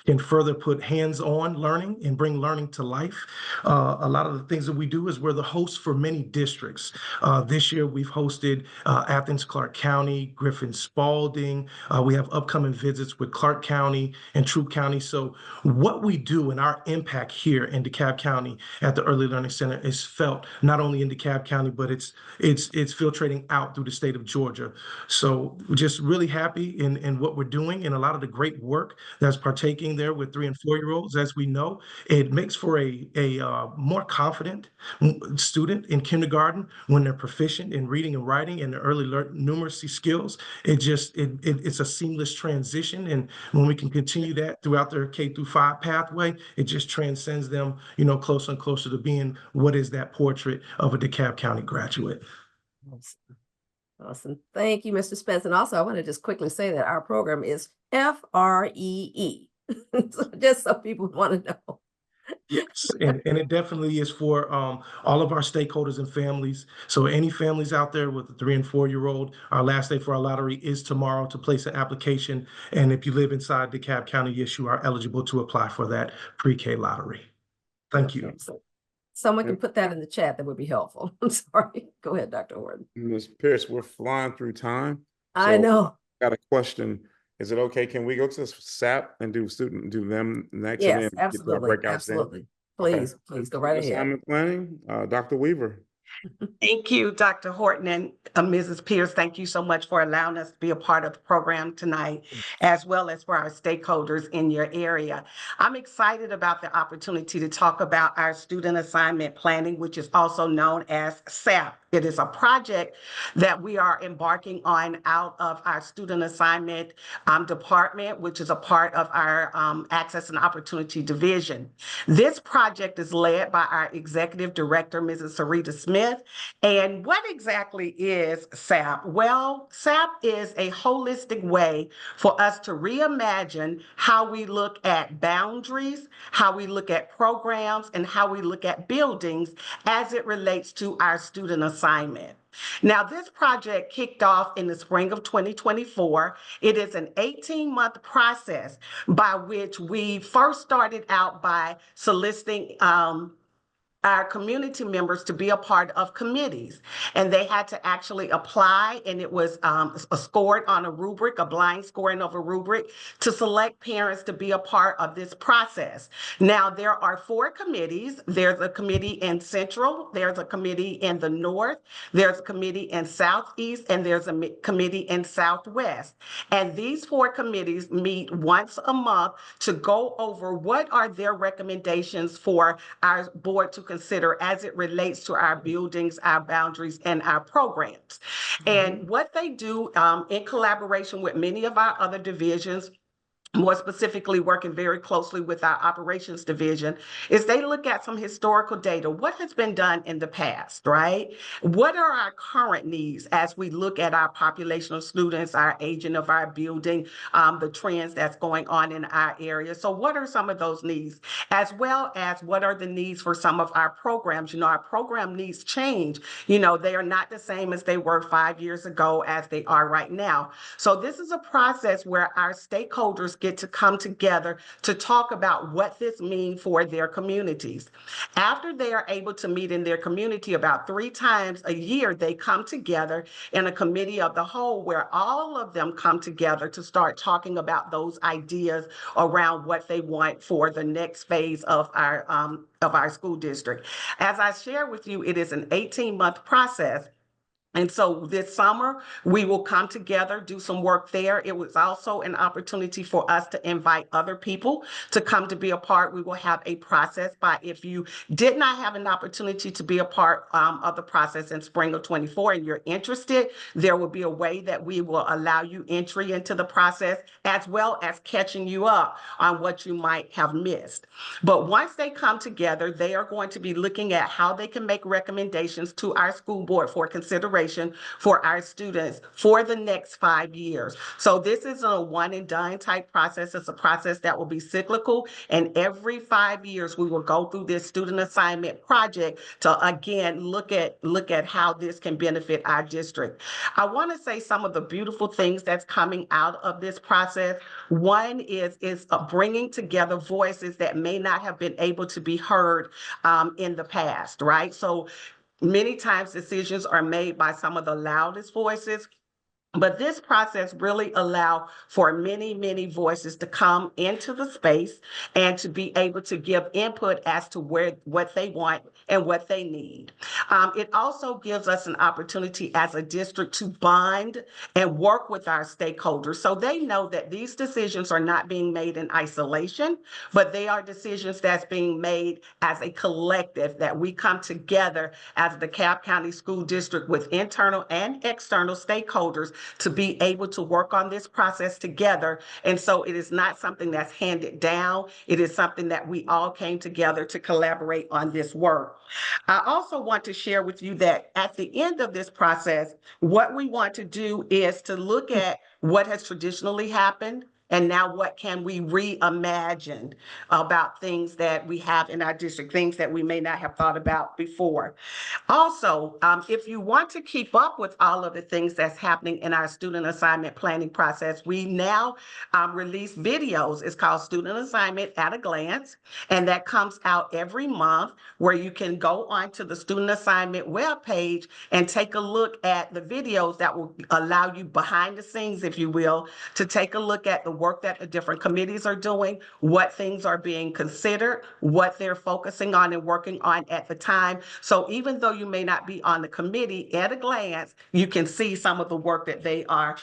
can further put hands-on learning and bring learning to life. A lot of the things that we do is we're the host for many districts. This year we've hosted Athens, Clark County, Griffin, Spalding. We have upcoming visits with Clark County and Troup County. So what we do and our impact here in DeKalb County at the Early Learning Center is felt not only in DeKalb County, but it's filtrating out through the state of Georgia. So we're just really happy in what we're doing, and a lot of the great work that's partaking there with 3- and 4-year-olds. As we know, it makes for a more confident student in kindergarten when they're proficient in reading and writing and the early numeracy skills. It's a seamless transition, and when we can continue that throughout their K through 5 pathway, it just transcends them, closer and closer to being what is that portrait of a DeKalb County graduate. Awesome. Thank you, Mr. Spence. And also, I want to just quickly say that our program is FREE. So just so people want to know. Yes, and it definitely is for all of our stakeholders and families. So any families out there with a 3- and 4-year-old, our last day for our lottery is tomorrow to place an application. And if you live inside DeKalb County, yes, you are eligible to apply for that pre-K lottery. Thank you. someone can Yep. put that in the chat, that would be helpful. I'm sorry. Go ahead, Dr. Horton. Ms. Pierce, we're flying through time. I So, know. got a question. Is it okay? Can we go to SAP and do them next? and Yes, then get to our absolutely, breakouts then? absolutely. Okay. Please, please go right ahead. Assignment planning, Dr. Weaver. Thank you, Dr. Horton and Mrs. Pierce. Thank you so much for allowing us to be a part of the program tonight, as well as for our stakeholders in your area. I'm excited about the opportunity to talk about our student assignment planning, which is also known as SAP. It is a project that we are embarking on out of our student assignment department, which is a part of our Access and Opportunity Division. This project is led by our Executive Director, Mrs. Sarita Smith. And what exactly is SAP? Well, SAP is a holistic way for us to reimagine how we look at boundaries, how we look at programs, and how we look at buildings as it relates to our student assignment. Now, this project kicked off in the spring of 2024. It is an 18-month process by which we first started out by soliciting our community members to be a part of committees, and they had to actually apply, and it was scored on a rubric, a blind scoring of a rubric, to select parents to be a part of this process. Now, there are 4 committees. There's a committee in Central, there's a committee in the North, there's a committee in Southeast, and there's a committee in Southwest. And these 4 committees meet once a month to go over what are their recommendations for our board to consider as it relates to our buildings, our boundaries, and our programs. And what they do in collaboration with many of our other divisions, more specifically working very closely with our operations division, is they look at some historical data. What has been done in the past, right? What are our current needs as we look at our population of students, our aging of our building, the trends that's going on in our area? So what are some of those needs? As well as what are the needs for some of our programs? You know, our program needs change. You know, they are not the same as they were 5 years ago as they are right now. So this is a process where our stakeholders get to come together to talk about what this means for their communities. After they are able to meet in their community about 3 times a year, they come together in a committee of the whole where all of them come together to start talking about those ideas around what they want for the next phase of our school district. As I share with you, it is an 18-month process. And so this summer, we will come together, do some work there. It was also an opportunity for us to invite other people to come to be a part. We will have a process by, if you did not have an opportunity to be a part of the process in spring of 24 and you're interested, there will be a way that we will allow you entry into the process, as well as catching you up on what you might have missed. But once they come together, they are going to be looking at how they can make recommendations to our school board for consideration for our students for the next 5 years. So this isn't a one and done type process. It's a process that will be cyclical, and every 5 years we will go through this student assignment project to again look at how this can benefit our district. I want to say some of the beautiful things that's coming out of this process. One is bringing together voices that may not have been able to be heard in the past, right? So many times decisions are made by some of the loudest voices, but this process really allows for many, many voices to come into the space and to be able to give input as to what they want and what they need. It also gives us an opportunity as a district to bond and work with our stakeholders so they know that these decisions are not being made in isolation, but they are decisions that's being made as a collective, that we come together as the DeKalb County School District with internal and external stakeholders to be able to work on this process together. And so it is not something that's handed down. It is something that we all came together to collaborate on this work. I also want to share with you that at the end of this process, what we want to do is to look at what has traditionally happened And now what can we reimagine about things that we have in our district, things that we may not have thought about before. Also, if you want to keep up with all of the things that's happening in our student assignment planning process, we now release videos. It's called Student Assignment at a Glance, and that comes out every month, where you can go onto the Student Assignment webpage and take a look at the videos that will allow you behind the scenes, if you will, to take a look at the work that the different committees are doing, what things are being considered, what they're focusing on and working on at the time. So even though you may not be on the committee, at a glance, you can see some of the work that they are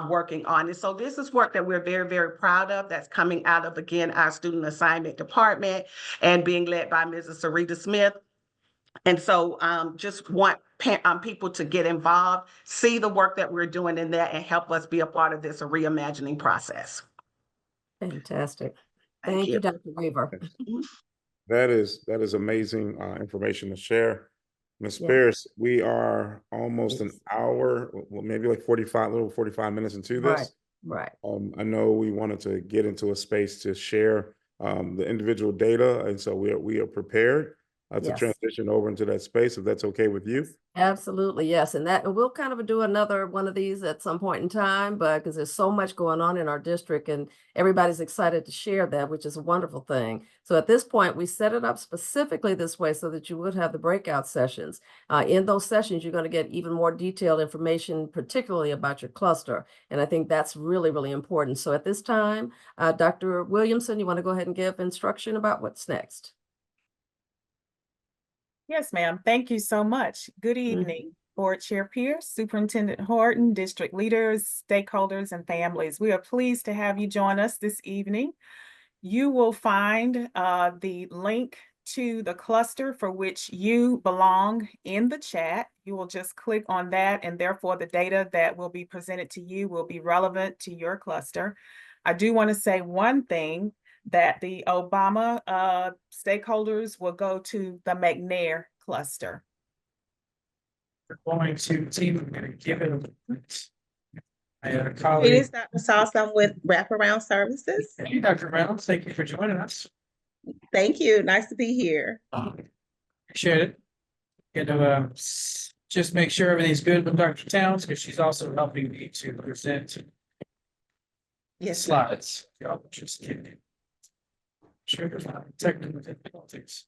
working on. And so this is work that we're very, very proud of, that's coming out of, again, our student assignment department and being led by Mrs. Sarita Smith. And so just want people to get involved, see the work that we're doing in there, and help us be a part of this reimagining process. Fantastic. Thank you, Dr. Weaver. That is amazing information to share. Ms. Yeah. Pierce, we are almost an hour, well, maybe like 45 minutes into this. Right. I know we wanted to get into a space to share the individual data, and so we are prepared to Yes. transition over into that space, if that's okay with you. Absolutely, yes. And we'll kind of do another one of these at some point in time, but because there's so much going on in our district and everybody's excited to share that, which is a wonderful thing. So at this point, we set it up specifically this way so that you would have the breakout sessions. In those sessions, you're going to get even more detailed information, particularly about your cluster. And I think that's really, really important. So at this time, Dr. Williamson, you want to go ahead and give instruction about what's next? Yes, ma'am. Thank you so much. Good evening, Board Chair Pierce, Superintendent Horton, district leaders, stakeholders, and families. We are pleased to have you join us this evening. You will find the link to the cluster for which you belong in the chat. You will just click on that, and therefore the data that will be presented to you will be relevant to your cluster. I do want to say one thing, that the Obama stakeholders will go to the McNair cluster. We're going to give it a It is Dr. Sauce. I'm with Wraparound Services. Hey, Dr. Reynolds, thank you for joining us. Thank you. Nice to be here. Appreciate it. Gonna just make sure everything's good with Dr. Towns, because she's also helping me to present slides. Y'all just kidding. Sure, there's not technical difficulties.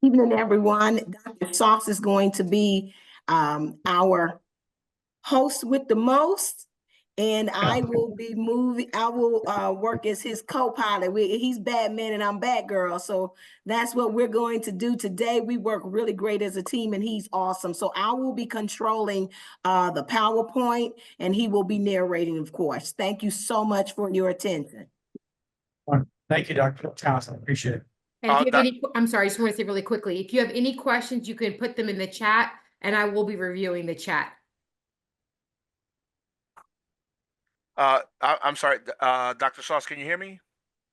Evening, everyone. Dr. Sauce is going to be our host with the most, and I will be I will work as his co-pilot. He's Batman and I'm Batgirl, so that's what we're going to do today. We work really great as a team, and he's awesome. So I will be controlling the PowerPoint, and he will be narrating, of course. Thank you so much for your attention. Thank you, Dr. Towns. I appreciate it. And if you have any, I'm sorry, I just want to say really quickly, if you have any questions, you can put them in the chat and I will be reviewing the chat. I'm sorry, Dr. Sauce, can you hear me?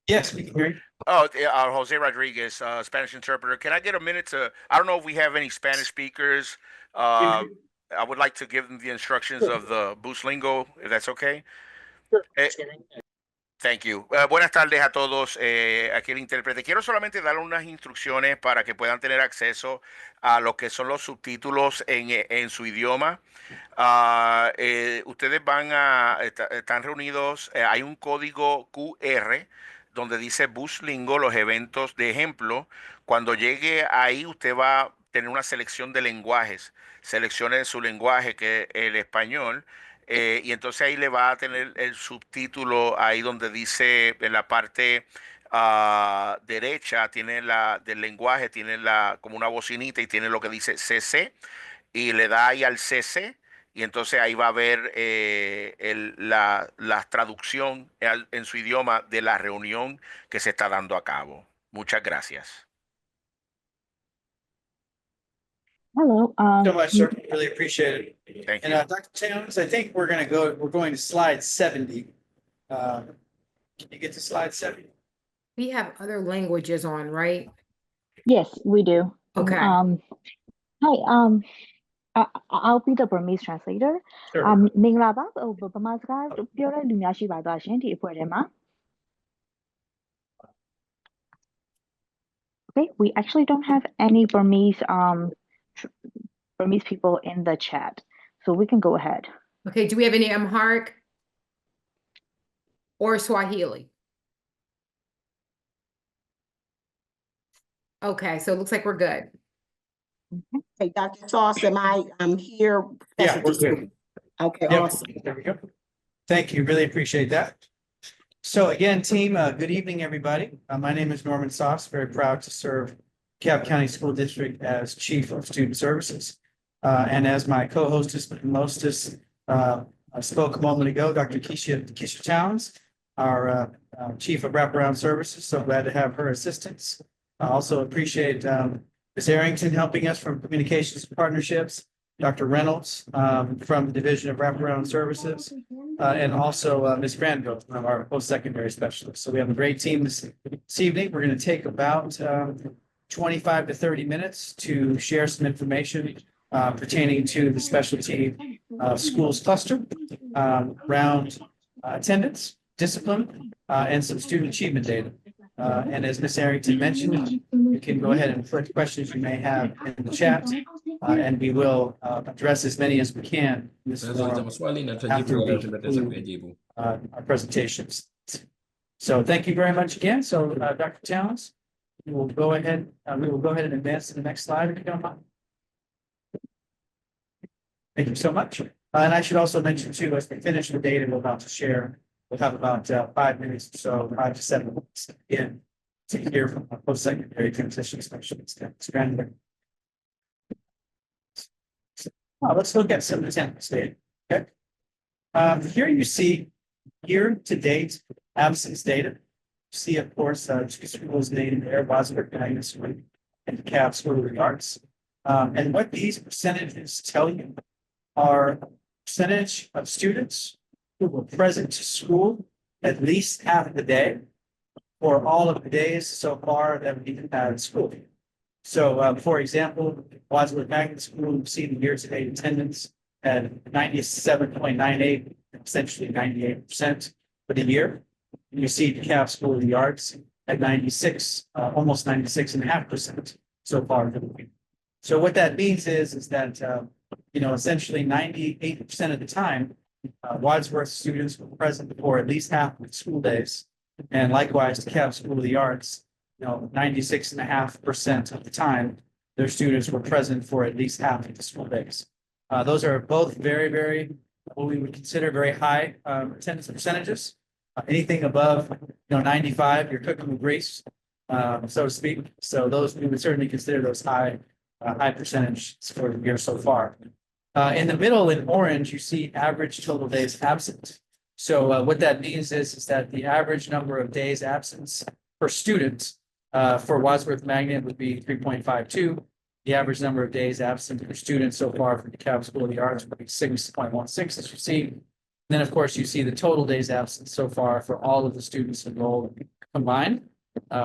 Yes, we can hear you. Oh, Jose Rodriguez, Spanish interpreter. Can I get a minute to, I don't know if we have any Spanish speakers. I would like to give them the instructions of the Boost Lingo, if that's okay. Thank you. Buenas tardes a todos. Aquí el intérprete. Quiero solamente dar unas instrucciones para que puedan tener acceso a lo que son los subtítulos en su idioma. Ustedes están reunidos, hay un código QR donde dice Boost Lingo, los eventos de ejemplo. Cuando llegue ahí, usted va a tener una selección de lenguajes. Seleccione su lenguaje, que es el español. Y entonces ahí le va a tener el subtítulo ahí donde dice en la parte derecha tiene del lenguaje, tiene como una bocinita y tiene lo que dice CC y le da ahí al CC y entonces ahí va a ver la traducción en su idioma de la reunión que se está dando a cabo. Muchas gracias. Hello. So much, sir. Really appreciate it. Thank And you. Dr. Towns, I think we're going to slide 70. Can you get to slide 70? We have other languages on, right? Yes, we do. Okay. Hi. I'll be the Burmese translator. Sure. မင်္ဂလာပါဗမာစကားပြောတဲ့လူများရှိပါသွားရှင်ဒီအဖွဲ့ထဲမှာ Okay, we actually don't have any Burmese people in the chat, so we can go ahead. Okay, do we have any Amharic or Swahili? Okay, so it looks like we're good. Hey, Dr. Sauce, am I here? Yeah, we're good. Okay, Yep, awesome. there we go. Thank you. Really appreciate that. So again, team, good evening, everybody. My name is Norman Sauce. Very proud to serve DeKalb County School District as Chief of Student Services. And as my co-hostess, Mostis, spoke a moment ago, Dr. Keisha Towns, our Chief of Wraparound Services. So glad to have her assistance. I also appreciate Ms. Arrington helping us from Communications and Partnerships, Dr. Reynolds from the Division of Wraparound Services, and also Ms. Granville, our post-secondary specialist. So we have a great team this evening. We're going to take about 25 to 30 minutes to share some information pertaining to the specialty schools cluster around attendance, discipline, and some student achievement data. And as Ms. Arrington mentioned, you can go ahead and put questions you may have in the chat, and we will address as many as we can in this forum after we conclude our presentations. So thank you very much again. So Dr. Towns, we will go ahead and advance to the next slide if you don't mind. Thank you so much. And I should also mention too, as we finish the data we're about to share, we'll have about 5 minutes or so, 5 to 7 minutes again to hear from our post-secondary transition specialist. Let's look at some attendance data. Okay. Here you see year-to-date absence data. You see, of course, two schools named there, Wadsworth Magnet School and DeKalb School of the Arts. And what these percentages tell you are percentage of students who were present to school at least half the day for all of the days so far that we have had school. So, for example, Wadsworth Magnet School, you see the year-to-date attendance at 97.98, essentially 98% for the year. And you see DeKalb School of the Arts at 96, almost 96.5% so far for the year. So what that means is that, essentially 98% of the time, Wadsworth students were present for at least half of the school days. And likewise, DeKalb School of the Arts, 96.5% of the time, their students were present for at least half of the school days. Those are both very, very, what we would consider very high attendance percentages. Anything above, 95, you're cooking with grease, so to speak. So those, we would certainly consider those high percentages for the year so far. In the middle in orange, you see average total days absent. So what that means is that the average number of days absence per student for Wadsworth Magnet would be 3.52. The average number of days absent per student so far for DeKalb School of the Arts would be 6.16, as you see. And then, of course, you see the total days absent so far for all of the students enrolled combined,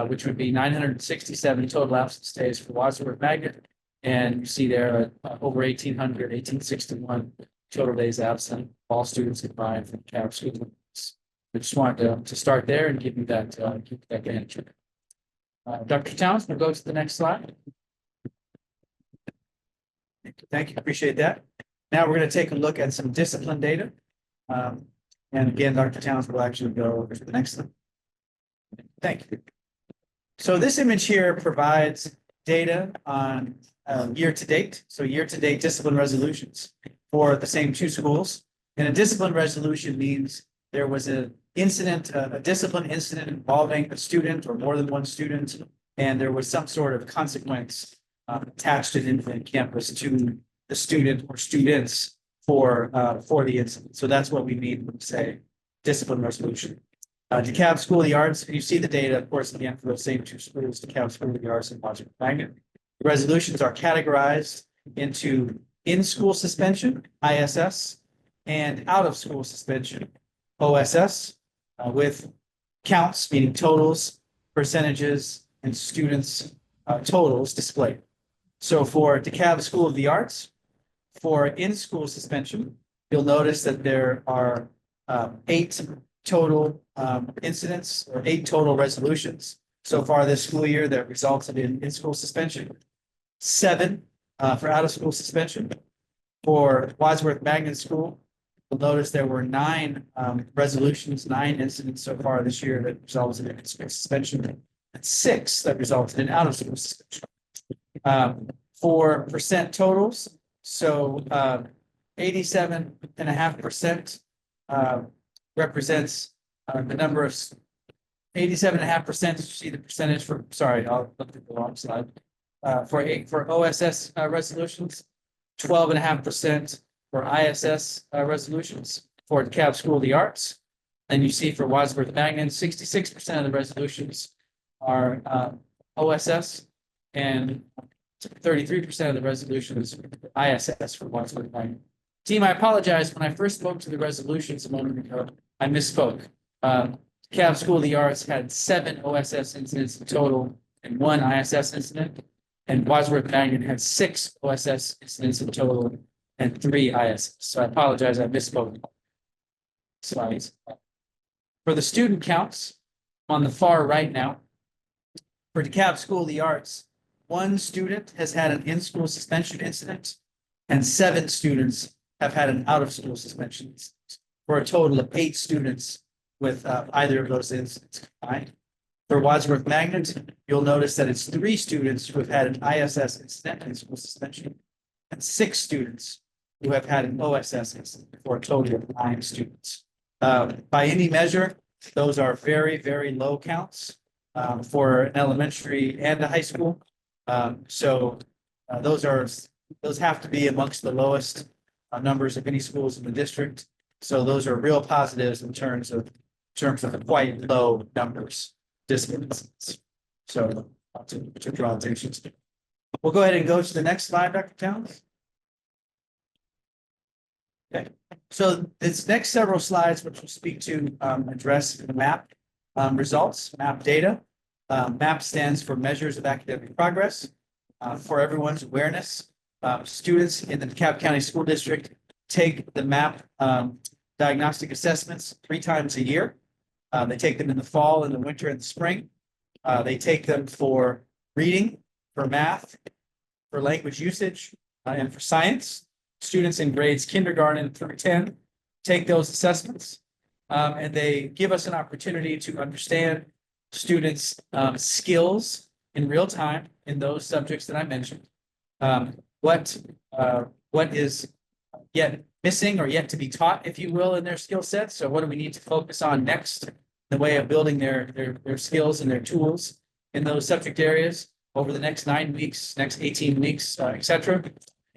which would be 967 total absence days for Wadsworth Magnet. And you see there over 1,800, 1,861 total days absent, all students combined from DeKalb School. I just wanted to start there and give you that answer. Dr. Towns, we'll go to the next slide. Thank you, appreciate that. Now we're going to take a look at some discipline data. And again, Dr. Towns will actually go over to the next slide. Thank you. So this image here provides data on year-to-date. So year-to-date discipline resolutions for the same two schools. And a discipline resolution means there was a incident, a discipline incident involving a student or more than one student, and there was some sort of consequence attached to the incident campus to the student or students for the incident. So that's what we mean when we say discipline resolution. DeKalb School of the Arts, you see the data, of course, again, for those same two schools, DeKalb School of the Arts and Wadsworth Magnet. The resolutions are categorized into in-school suspension, ISS, and out-of-school suspension, OSS, with counts, meaning totals, percentages, and students' totals displayed. So for DeKalb School of the Arts, for in-school suspension, you'll notice that there are 8 total incidents or 8 total resolutions so far this school year that resulted in-school suspension. 7 for out-of-school suspension. For Wadsworth Magnet School, you'll notice there were 9 resolutions, 9 incidents so far this year that resulted in in-school suspension, and 6 that resulted in out-of-school suspension. For percent totals, so 87.5% represents the number of 87.5%. See the percentage for, sorry, I'll look at the wrong slide. For OSS resolutions, 12.5% for ISS resolutions for DeKalb School of the Arts. And you see for Wadsworth Magnet, 66% of the resolutions are OSS, and 33% of the resolutions are ISS for Wadsworth Magnet. Team, I apologize. When I first spoke to the resolutions a moment ago, I misspoke. DeKalb School of the Arts had 7 OSS incidents in total and 1 ISS incident. And Wadsworth Magnet had 6 OSS incidents in total and 3 ISS. So I apologize, I misspoke. Slides. For the student counts on the far right now, for DeKalb School of the Arts, 1 student has had an in-school suspension incident and 7 students have had an out-of-school suspension incident, for a total of 8 students with either of those incidents combined. For Wadsworth Magnet, you'll notice that it's 3 students who have had an ISS incident and school suspension, and 6 students who have had an OSS incident, for a total of 9 students. By any measure, those are very, very low counts for an elementary and a high school. Those have to be amongst the lowest numbers of any schools in the district. So those are real positives in terms of quite low numbers. Distance. So to draw attention to. We'll go ahead and go to the next slide, Dr. Towns. Okay, so this next several slides, which will speak to address the MAP results, MAP data. MAP stands for Measures of Academic Progress. For everyone's awareness, students in the DeKalb County School District take the MAP diagnostic assessments 3 times a year. They take them in the fall, in the winter, and the spring. They take them for reading, for math, for language usage, and for science. Students in grades kindergarten through 10 take those assessments, and they give us an opportunity to understand students' skills in real time in those subjects that I mentioned. What is yet missing or yet to be taught, if you will, in their skill sets. So what do we need to focus on next? The way of building their skills and their tools in those subject areas over the next 9 weeks, next 18 weeks, etc.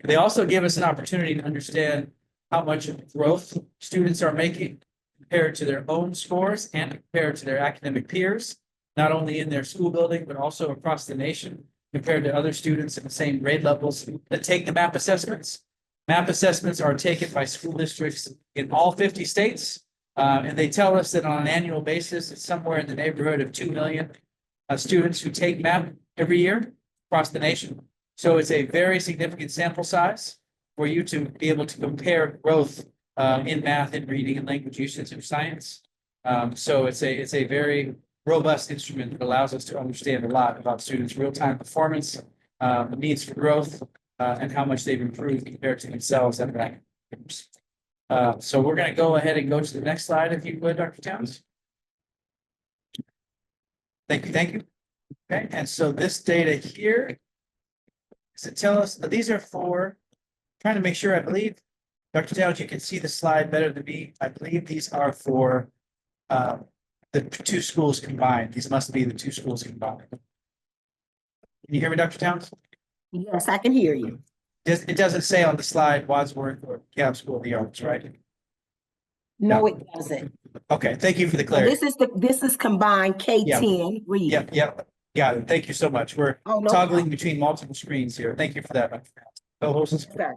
They also give us an opportunity to understand how much growth students are making compared to their own scores and compared to their academic peers, not only in their school building, but also across the nation, compared to other students in the same grade levels that take the MAP assessments. MAP assessments are taken by school districts in all 50 states. And they tell us that on an annual basis, it's somewhere in the neighborhood of 2 million students who take MAP every year across the nation. So it's a very significant sample size for you to be able to compare growth in math and reading and language usage and science. So it's a very robust instrument that allows us to understand a lot about students' real-time performance, the needs for growth, and how much they've improved compared to themselves and their academics. So we're going to go ahead and go to the next slide, if you would, Dr. Towns. Thank you. Okay, and so this data here, does it tell us that these are for, trying to make sure, I believe, Dr. Towns, you can see the slide better than me. I believe these are for the two schools combined. These must be the two schools combined. Can you hear me, Dr. Towns? Yes, I can hear you. It doesn't say on the slide Wadsworth or DeKalb School of the Arts, right? No, No. it doesn't. Okay, thank you for the So clarity. this is combined K-10 reading. Yep. Got it. Thank you so much. We're Oh, no toggling problem. between multiple screens here. Thank you for that. Co-hosts. Sure.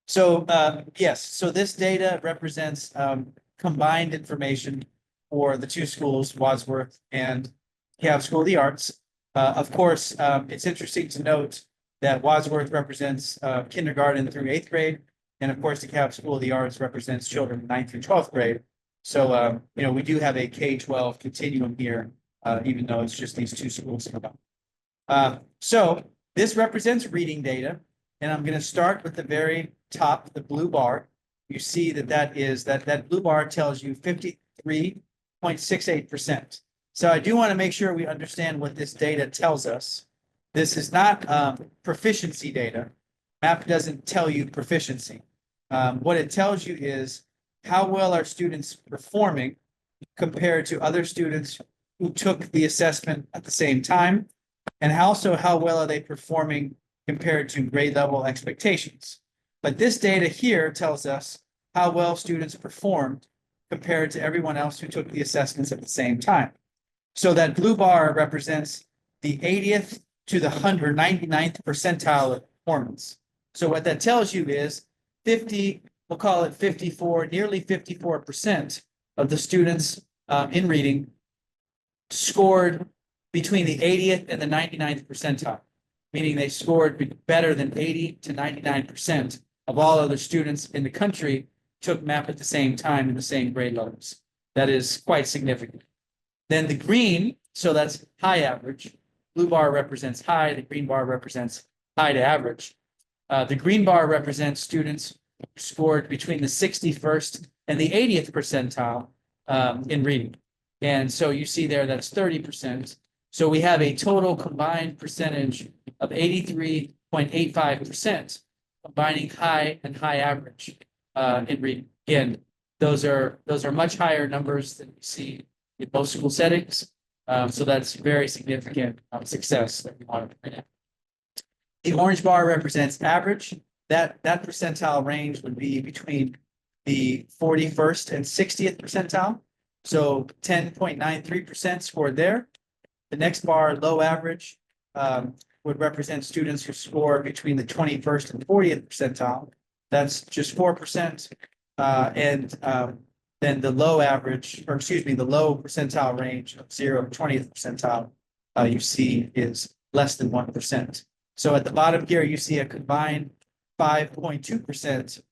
So, yes, so this data represents combined information for the two schools, Wadsworth and DeKalb School of the Arts. Of course, it's interesting to note that Wadsworth represents kindergarten through 8th grade. And of course, DeKalb School of the Arts represents children 9th through 12th grade. So, you know, we do have a K-12 continuum here, even though it's just these two schools. So this represents reading data. And I'm going to start with the very top, the blue bar. You see that blue bar tells you 53.68%. So I do want to make sure we understand what this data tells us. This is not proficiency data. MAP doesn't tell you proficiency. What it tells you is how well are students performing compared to other students who took the assessment at the same time, and also how well are they performing compared to grade level expectations. But this data here tells us how well students performed compared to everyone else who took the assessments at the same time. So that blue bar represents the 80th to the 199th percentile of performance. So what that tells you is 50, we'll call it 54, nearly 54% of the students in reading scored between the 80th and the 99th percentile, meaning they scored better than 80 to 99% of all other students in the country took MAP at the same time in the same grade levels. That is quite significant. Then the green, so that's high average. Blue bar represents high, the green bar represents high to average. The green bar represents students who scored between the 61st and the 80th percentile in reading. And so you see there that's 30%. So we have a total combined percentage of 83.85%, combining high and high average in reading. Again, those are much higher numbers than we see in most school settings. So that's very significant success that we want to bring in. The orange bar represents average. That percentile range would be between the 41st and 60th percentile. So 10.93% scored there. The next bar, low average, would represent students who score between the 21st and 40th percentile. That's just 4%. Then the low average, or excuse me, the low percentile range of 0 to 20th percentile, you see is less than 1%. So at the bottom here, you see a combined 5.2%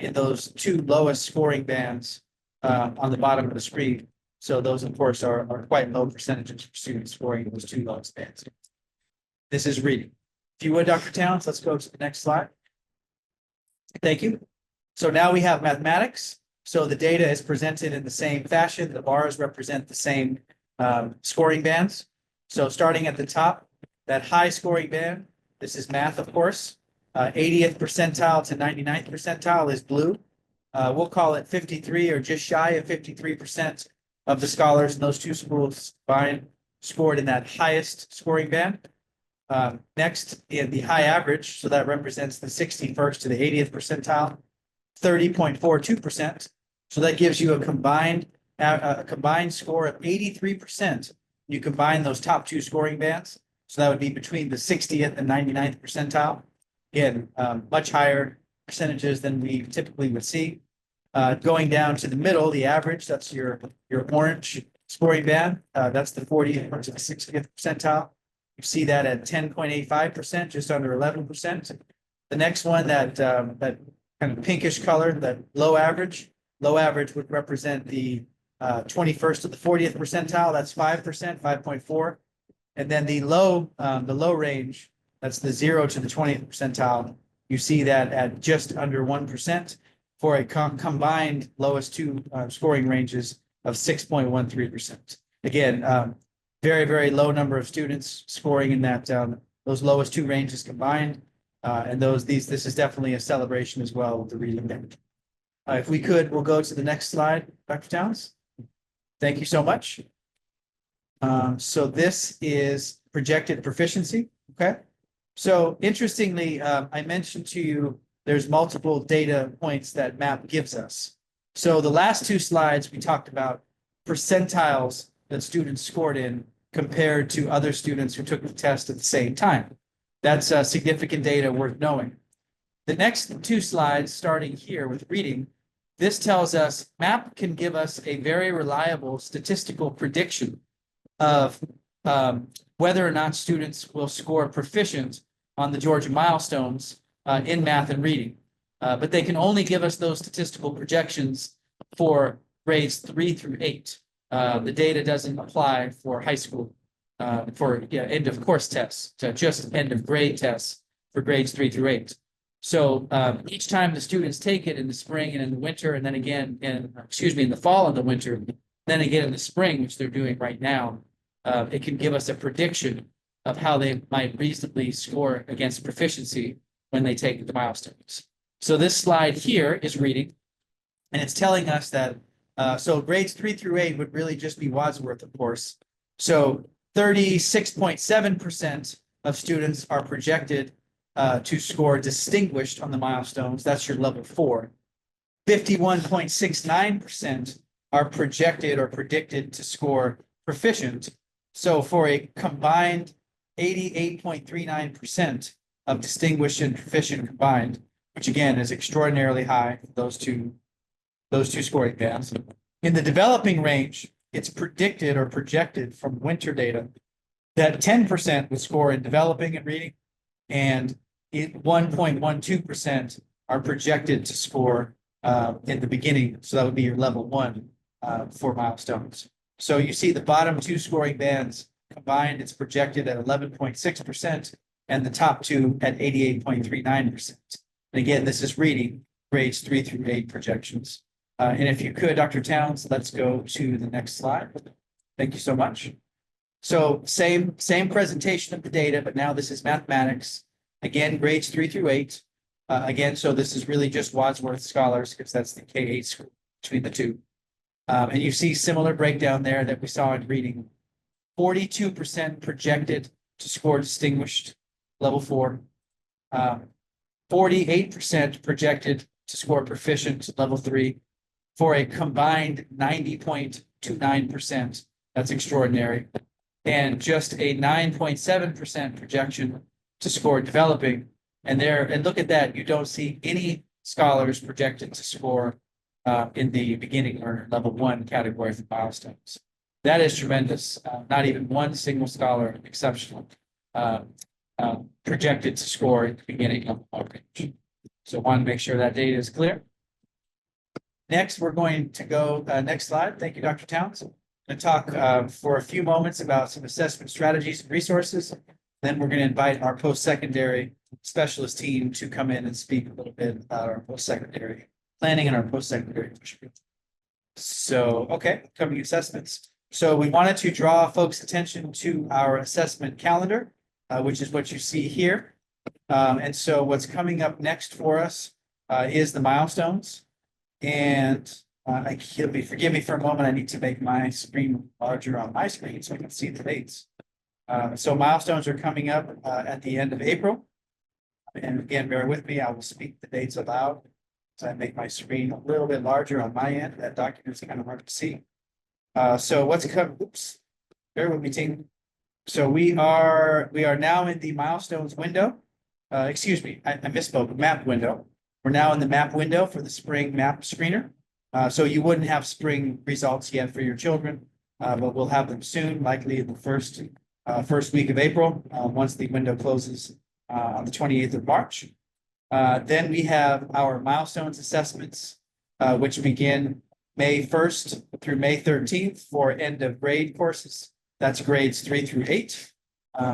in those two lowest scoring bands on the bottom of the screen. So those, of course, are quite low percentages for students scoring in those two lowest bands. This is reading. If you would, Dr. Towns, let's go to the next slide. Thank you. So now we have mathematics. So the data is presented in the same fashion. The bars represent the same scoring bands. So starting at the top, that high scoring band, this is math, of course. 80th percentile to 99th percentile is blue. We'll call it 53 or just shy of 53% of the scholars in those two schools combined scored in that highest scoring band. Next, in the high average, so that represents the 61st to the 80th percentile, 30.42%. So that gives you a combined score of 83%. You combine those top two scoring bands. So that would be between the 60th and 99th percentile. Again, much higher percentages than we typically would see. Going down to the middle, the average, that's your orange scoring band. That's the 40th to the 60th percentile. You see that at 10.85%, just under 11%. The next one, that kind of pinkish color, that low average would represent the 21st to the 40th percentile. That's 5%, 5.4. And then the low range, that's the 0 to the 20th percentile. You see that at just under 1% for a combined lowest two scoring ranges of 6.13%. Again, very, very low number of students scoring in that those lowest two ranges combined. And this is definitely a celebration as well with the reading band. If we could, we'll go to the next slide, Dr. Towns. Thank you so much. So this is projected proficiency, okay? So interestingly, I mentioned to you, there's multiple data points that MAP gives us. So the last two slides, we talked about percentiles that students scored in compared to other students who took the test at the same time. That's significant data worth knowing. The next two slides, starting here with reading, this tells us MAP can give us a very reliable statistical prediction of whether or not students will score proficient on the Georgia milestones in math and reading. But they can only give us those statistical projections for grades 3 through 8. The data doesn't apply for high school for end of course tests, just end of grade tests for grades 3 through 8. So each time the students take it in the spring and in the winter, and then again in the fall and the winter, then again in the spring, which they're doing right now, it can give us a prediction of how they might reasonably score against proficiency when they take the milestones. So this slide here is reading, and it's telling us that so grades 3 through 8 would really just be Wadsworth, of course. So 36.7% of students are projected to score distinguished on the milestones. That's your level 4. 51.69% are projected or predicted to score proficient. So for a combined 88.39% of distinguished and proficient combined, which again is extraordinarily high for those two scoring bands. In the developing range, it's predicted or projected from winter data that 10% would score in developing and reading, and 1.12% are projected to score in the beginning. So that would be your level 1 for milestones. So you see the bottom two scoring bands combined, it's projected at 11.6%, and the top two at 88.39%. And again, this is reading grades 3 through 8 projections. And if you could, Dr. Towns, let's go to the next slide. Thank you so much. So same presentation of the data, but now this is mathematics. Again, grades 3 through 8. Again, so this is really just Wadsworth scholars because that's the K-8 school between the two. And you see similar breakdown there that we saw in reading. 42% projected to score distinguished, level 4. 48% projected to score proficient, level 3, for a combined 90.29%. That's extraordinary. And just a 9.7% projection to score developing. And look at that, you don't see any scholars projected to score in the beginning or level 1 category for milestones. That is tremendous. Not even one single scholar exceptional projected to score at the beginning of the range. So I want to make sure that data is clear. Next, we're going to go, next slide. Thank you, Dr. Towns. I'm going to talk for a few moments about some assessment strategies and resources. Then we're going to invite our post-secondary specialist team to come in and speak a little bit about our post-secondary planning and our post-secondary. So, okay, coming assessments. So we wanted to draw folks' attention to our assessment calendar, which is what you see here. And so what's coming up next for us is the milestones. And forgive me for a moment, I need to make my screen larger on my screen so I can see the dates. So milestones are coming up at the end of April. And again, bear with me, I will speak the dates aloud. So I make my screen a little bit larger on my end. That document is kind of hard to see. So what's coming? Oops, bear with me, team. So we are now in the milestones window. Excuse me, I misspoke. Map window. We're now in the map window for the spring map screener. So you wouldn't have spring results yet for your children, but we'll have them soon, likely in the first week of April, once the window closes on the 28th of March. Then we have our milestones assessments, which begin May 1st through May 13th for end of grade courses. That's grades 3 through 8.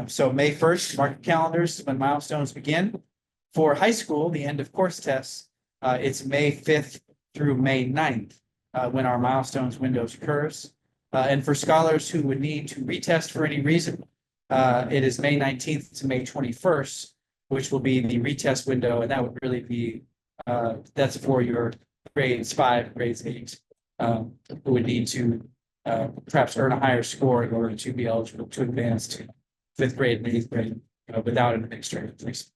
So May 1st, mark your calendars when milestones begin. For high school, the end of course tests, it's May 5th through May 9th when our milestones windows occurs. And for scholars who would need to retest for any reason, it is May 19th to May 21st, which will be the retest window. And that would really be, that's for your grades 5, grades 8, who would need to perhaps earn a higher score in order to be eligible to advance to 5th grade and 8th grade without an administrative placement.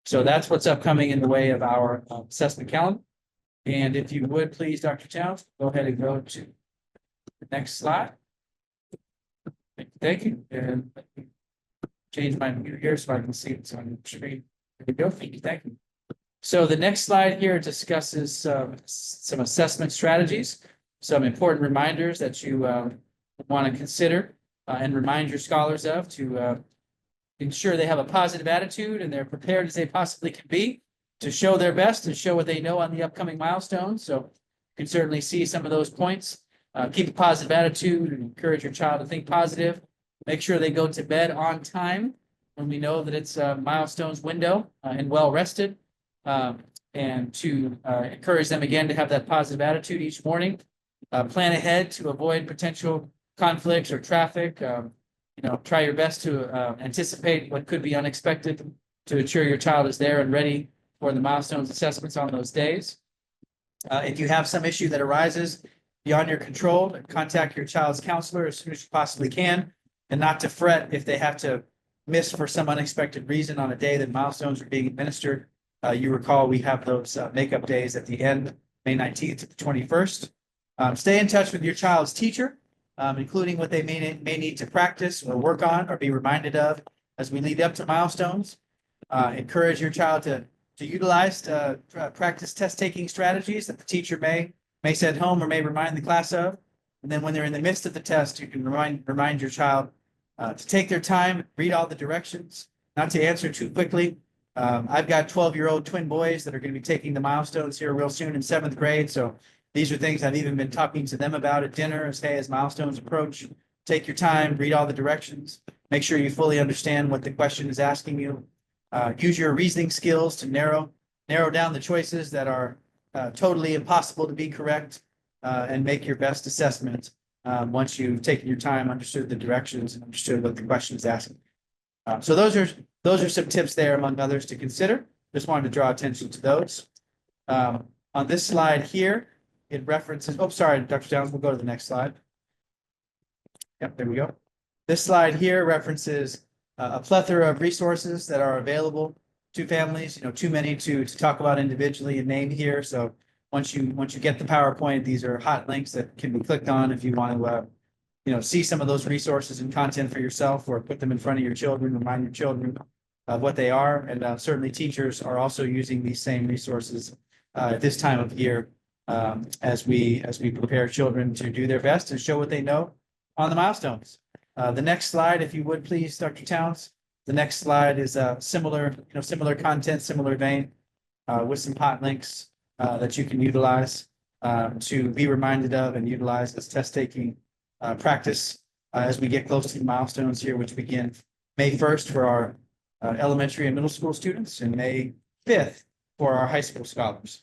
So that's what's upcoming in the way of our assessment calendar. And if you would please, Dr. Towns, go ahead and go to the next slide. Thank you. And change my view here so I can see it's on the screen. There we go. Thank you. So the next slide here discusses some assessment strategies, some important reminders that you want to consider and remind your scholars of to ensure they have a positive attitude and they're prepared as they possibly can be to show their best and show what they know on the upcoming milestones. So you can certainly see some of those points. Keep a positive attitude and encourage your child to think positive. Make sure they go to bed on time when we know that it's a milestones window and well rested. And to encourage them again to have that positive attitude each morning. Plan ahead to avoid potential conflicts or traffic. Try your best to anticipate what could be unexpected to ensure your child is there and ready for the milestones assessments on those days. If you have some issue that arises beyond your control, contact your child's counselor as soon as you possibly can, and not to fret if they have to miss for some unexpected reason on a day that milestones are being administered. You recall we have those makeup days at the end, May 19th to the 21st. Stay in touch with your child's teacher, including what they may need to practice or work on or be reminded of as we lead up to milestones. Encourage your child to utilize practice test-taking strategies that the teacher may send home or may remind the class of. And then when they're in the midst of the test, you can remind your child to take their time, read all the directions, not to answer too quickly. I've got 12-year-old twin boys that are going to be taking the milestones here real soon in 7th grade. So these are things I've even been talking to them about at dinner as milestones approach. Take your time, read all the directions, make sure you fully understand what the question is asking you. Use your reasoning skills to narrow down the choices that are totally impossible to be correct, and make your best assessment once you've taken your time, understood the directions, and understood what the question is asking. So those are some tips there, among others, to consider. Just wanted to draw attention to those. On this slide here, it references, oh, sorry, Dr. Downs, we'll go to the next slide. Yep, there we go. This slide here references a plethora of resources that are available to families, too many to talk about individually and name here. So once you get the PowerPoint, these are hot links that can be clicked on if you want to see some of those resources and content for yourself, or put them in front of your children, remind your children of what they are. And certainly teachers are also using these same resources at this time of year as we prepare children to do their best and show what they know on the milestones. The next slide, if you would please, Dr. Towns. The next slide is similar content, similar vein, with some hot links that you can utilize to be reminded of and utilize as test-taking practice as we get close to the milestones here, which begin May 1st for our elementary and middle school students and May 5th for our high school scholars.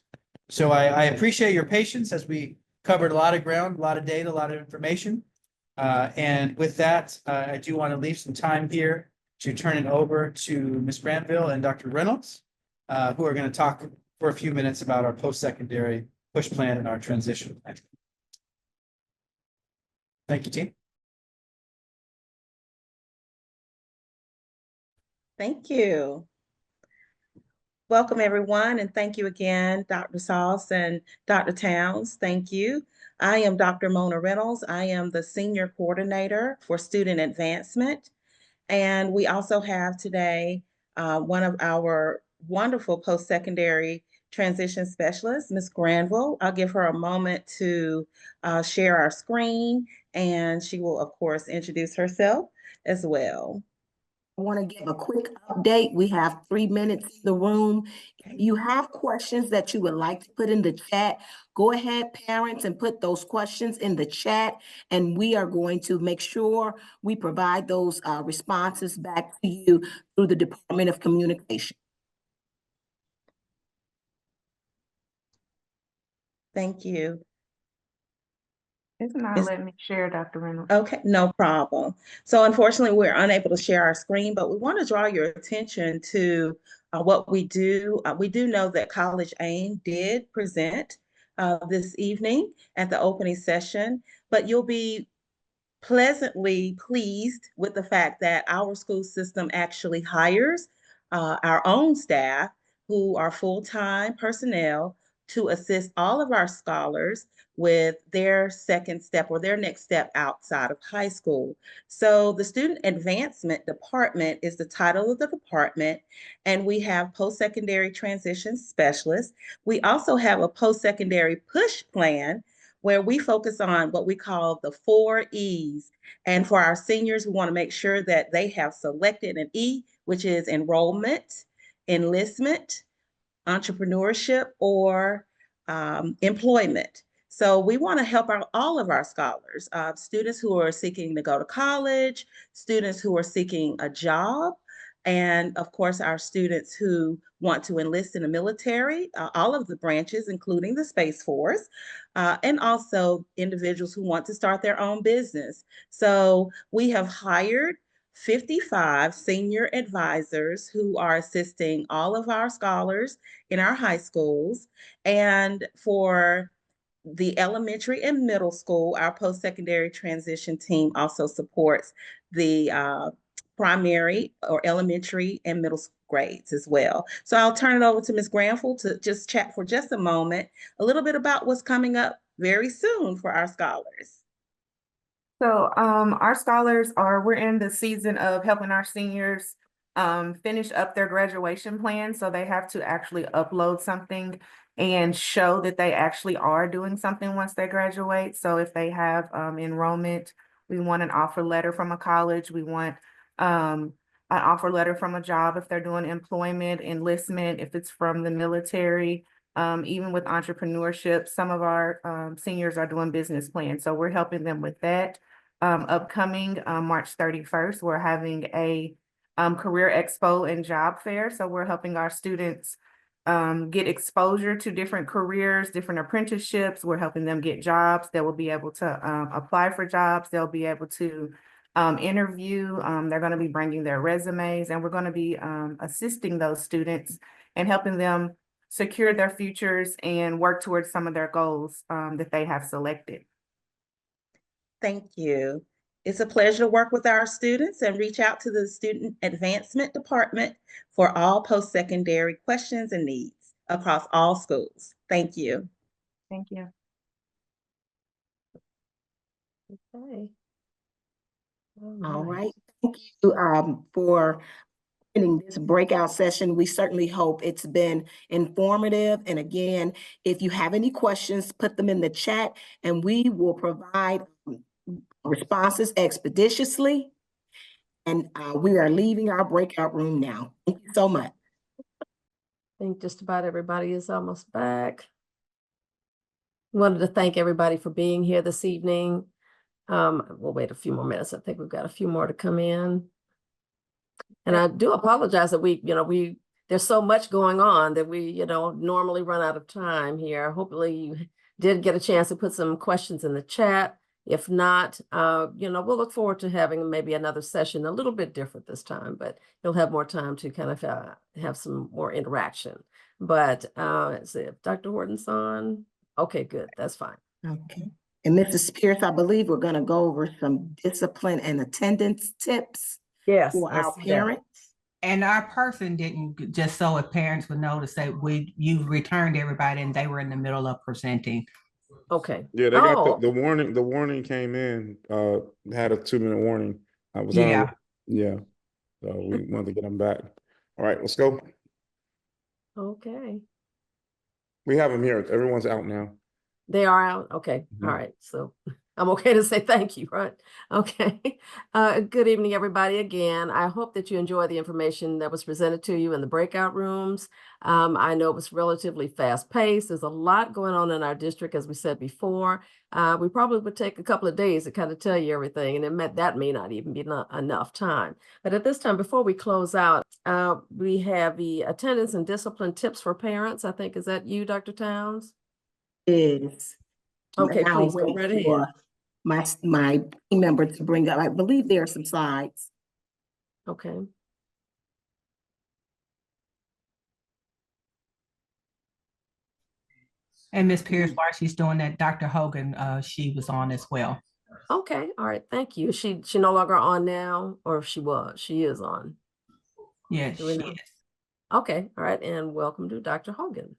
So I appreciate your patience as we covered a lot of ground, a lot of data, a lot of information. And with that, I do want to leave some time here to turn it over to Ms. Granville and Dr. Reynolds, who are going to talk for a few minutes about our post-secondary push plan and our transition plan. Thank you, team. Thank you. Welcome, everyone, and thank you again, Dr. Sauce and Dr. Towns. Thank you. I am Dr. Mona Reynolds. I am the Senior Coordinator for Student Advancement. And we also have today one of our wonderful post-secondary transition specialists, Ms. Granville. I'll give her a moment to share our screen, and she will, of course, introduce herself as well. I want to give a quick update. We have 3 minutes in the room. If you have questions that you would like to put in the chat, go ahead, parents, and put those questions in the chat, and we are going to make sure we provide those responses back to you through the Department of Communication. Thank you. It's not letting me share, Dr. Reynolds. Okay, no problem. So unfortunately, we're unable to share our screen, but we want to draw your attention to what we do. We do know that College AIM did present this evening at the opening session, but you'll be pleasantly pleased with the fact that our school system actually hires our own staff who are full-time personnel to assist all of our scholars with their second step or their next step outside of high school. So the Student Advancement Department is the title of the department, and we have post-secondary transition specialists. We also have a post-secondary push plan where we focus on what we call the 4 E's. And for our seniors, we want to make sure that they have selected an E, which is enrollment, enlistment, entrepreneurship, or employment. So we want to help all of our scholars, students who are seeking to go to college, students who are seeking a job, and of course, our students who want to enlist in the military, all of the branches, including the Space Force, and also individuals who want to start their own business. So we have hired 55 senior advisors who are assisting all of our scholars in our high schools. And for the elementary and middle school, our post-secondary transition team also supports the primary or elementary and middle grades as well. So I'll turn it over to Ms. Granville to just chat for just a moment, a little bit about what's coming up very soon for our scholars. So our scholars we're in the season of helping our seniors finish up their graduation plan. So they have to actually upload something and show that they actually are doing something once they graduate. So if they have enrollment, we want an offer letter from a college. We want an offer letter from a job if they're doing employment, enlistment, if it's from the military. Even with entrepreneurship, some of our seniors are doing business plans. So we're helping them with that. Upcoming March 31st, we're having a career expo and job fair. So we're helping our students get exposure to different careers, different apprenticeships. We're helping them get jobs. They will be able to apply for jobs. They'll be able to interview. They're going to be bringing their resumes, and we're going to be assisting those students and helping them secure their futures and work towards some of their goals that they have selected. Thank you. It's a pleasure to work with our students, and reach out to the Student Advancement Department for all post-secondary questions and needs across all schools. Thank you. Thank you. Okay. All right. Thank you for in this breakout session. We certainly hope it's been informative. And again, if you have any questions, put them in the chat and we will provide responses expeditiously. And we are leaving our breakout room now. Thank you so much. I think just about everybody is almost back. Wanted to thank everybody for being here this evening. We'll wait a few more minutes. I think we've got a few more to come in. And I do apologize that there's so much going on that we, normally run out of time here. Hopefully you did get a chance to put some questions in the chat. If not, we'll look forward to having maybe another session a little bit different this time, but you'll have more time to kind of have some more interaction. But let's see if Dr. Horton's on. Okay, good. That's fine. Okay. And Mrs. Pierce, I believe we're going to go over some discipline and attendance tips. Yes, for our parents. And our person didn't, just so if parents would notice that you returned everybody and they were in the middle of presenting. Okay. Yeah, they got the warning. The warning came in, had a 2-minute warning. I was on. Yeah. So we wanted to get them back. All right, let's go. Okay. We have them here. Everyone's out now. They are out. Okay. All right. So I'm okay to say thank you, right? Okay. Good evening, everybody. Again, I hope that you enjoy the information that was presented to you in the breakout rooms. I know it was relatively fast paced. There's a lot going on in our district, as we said before. We probably would take a couple of days to kind of tell you everything, and that may not even be enough time. But at this time, before we close out, we have the attendance and discipline tips for parents. I think, is that you, Dr. Towns? Is. Okay, please go right ahead. My team member to bring up, I believe there are some slides. Okay. And Ms. Pierce, while she's doing that, Dr. Hogan, she was on as well. Okay, all right, thank you. She no longer on now, or she is on? Yes, Do we she know? is. Okay, all right, and welcome to Dr. Hogan.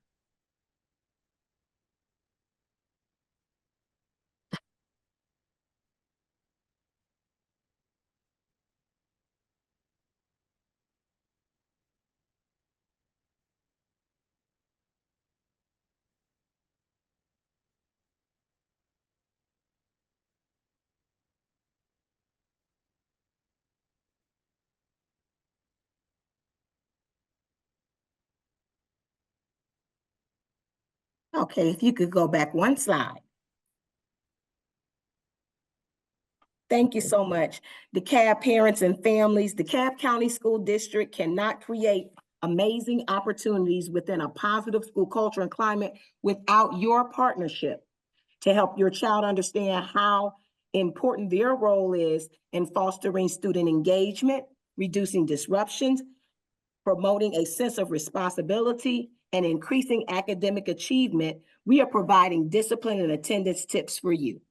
Okay, if you could go back one slide. Thank you so much. DeKalb parents and families, DeKalb County School District cannot create amazing opportunities within a positive school culture and climate without your partnership to help your child understand how important their role is in fostering student engagement, reducing disruptions, promoting a sense of responsibility, and increasing academic achievement. We are providing discipline and attendance tips for you.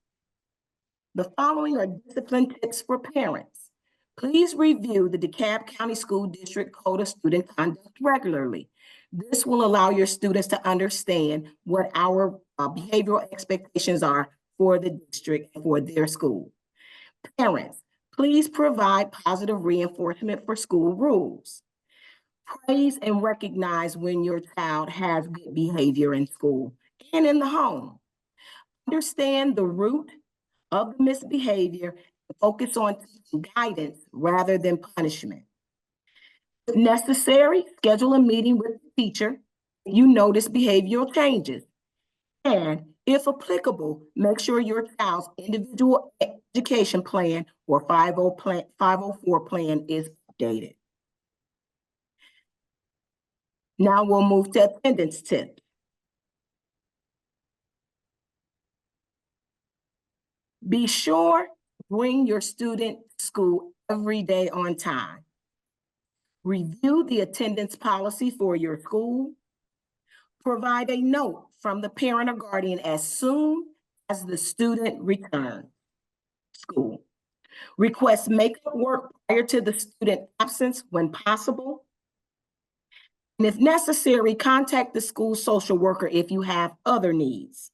The following are discipline tips for parents. Please review the DeKalb County School District Code of Student Conduct regularly. This will allow your students to understand what our behavioral expectations are for the district and for their school. Parents, please provide positive reinforcement for school rules. Praise and recognize when your child has good behavior in school and in the home. Understand the root of the misbehavior and focus on guidance rather than punishment. If necessary, schedule a meeting with the teacher if you notice behavioral changes. And if applicable, make sure your child's individual education plan or 504 plan is updated. Now we'll move to attendance tips. Be sure to bring your student to school every day on time. Review the attendance policy for your school. Provide a note from the parent or guardian as soon as the student returns to school. Request makeup work prior to the student absence when possible. And if necessary, contact the school social worker if you have other needs.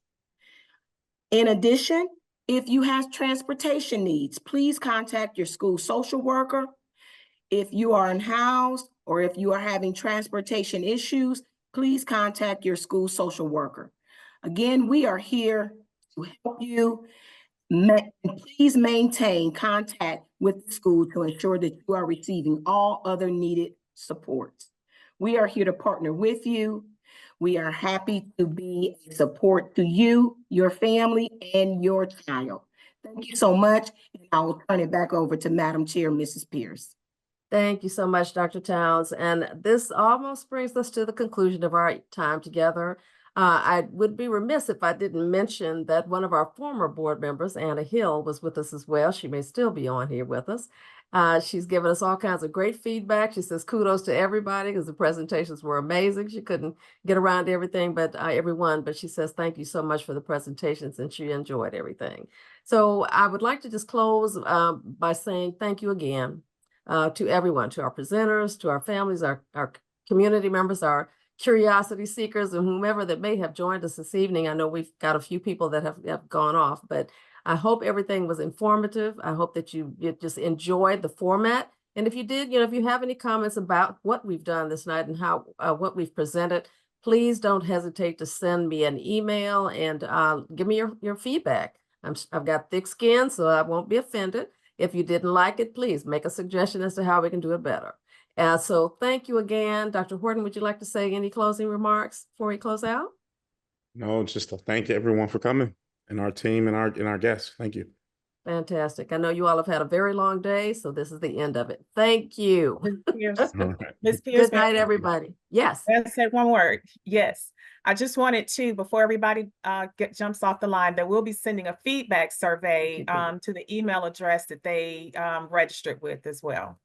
In addition, if you have transportation needs, please contact your school social worker. If you are unhoused or if you are having transportation issues, please contact your school social worker. Again, we are here to help you. Please maintain contact with the school to ensure that you are receiving all other needed supports. We are here to partner with you. We are happy to be a support to you, your family, and your child. Thank you so much. And I will turn it back over to Madam Chair, Mrs. Pierce. Thank you so much, Dr. Towns. And this almost brings us to the conclusion of our time together. I would be remiss if I didn't mention that one of our former board members, Anna Hill, was with us as well. She may still be on here with us. She's given us all kinds of great feedback. She says kudos to everybody because the presentations were amazing. She couldn't get around to everything, but everyone, but she says thank you so much for the presentations and she enjoyed everything. So I would like to just close by saying thank you again to everyone, to our presenters, to our families, our community members, our curiosity seekers, and whomever that may have joined us this evening. I know we've got a few people that have gone off, but I hope everything was informative. I hope that you just enjoyed the format. And if you did, if you have any comments about what we've done this night and how what we've presented, please don't hesitate to send me an email and give me your feedback. I've got thick skin, so I won't be offended. If you didn't like it, please make a suggestion as to how we can do it better. So thank you again. Dr. Horton, would you like to say any closing remarks before we close out? No, just to thank everyone for coming and our team and our guests. Thank you. Fantastic. I know you all have had a very long day, so this is the end of it. Thank you. Ms. Pierce, Good night, everybody. Yes. Let's say one word. Yes. I just wanted to, before everybody jumps off the line, that we'll be sending a feedback survey to the email address that they registered with as well.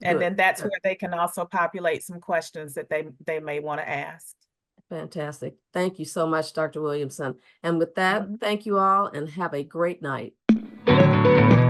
And then that's where they can also populate some questions that they may want to ask. Fantastic. Thank you so much, Dr. Williamson. And with that, thank you all and have a great night. you.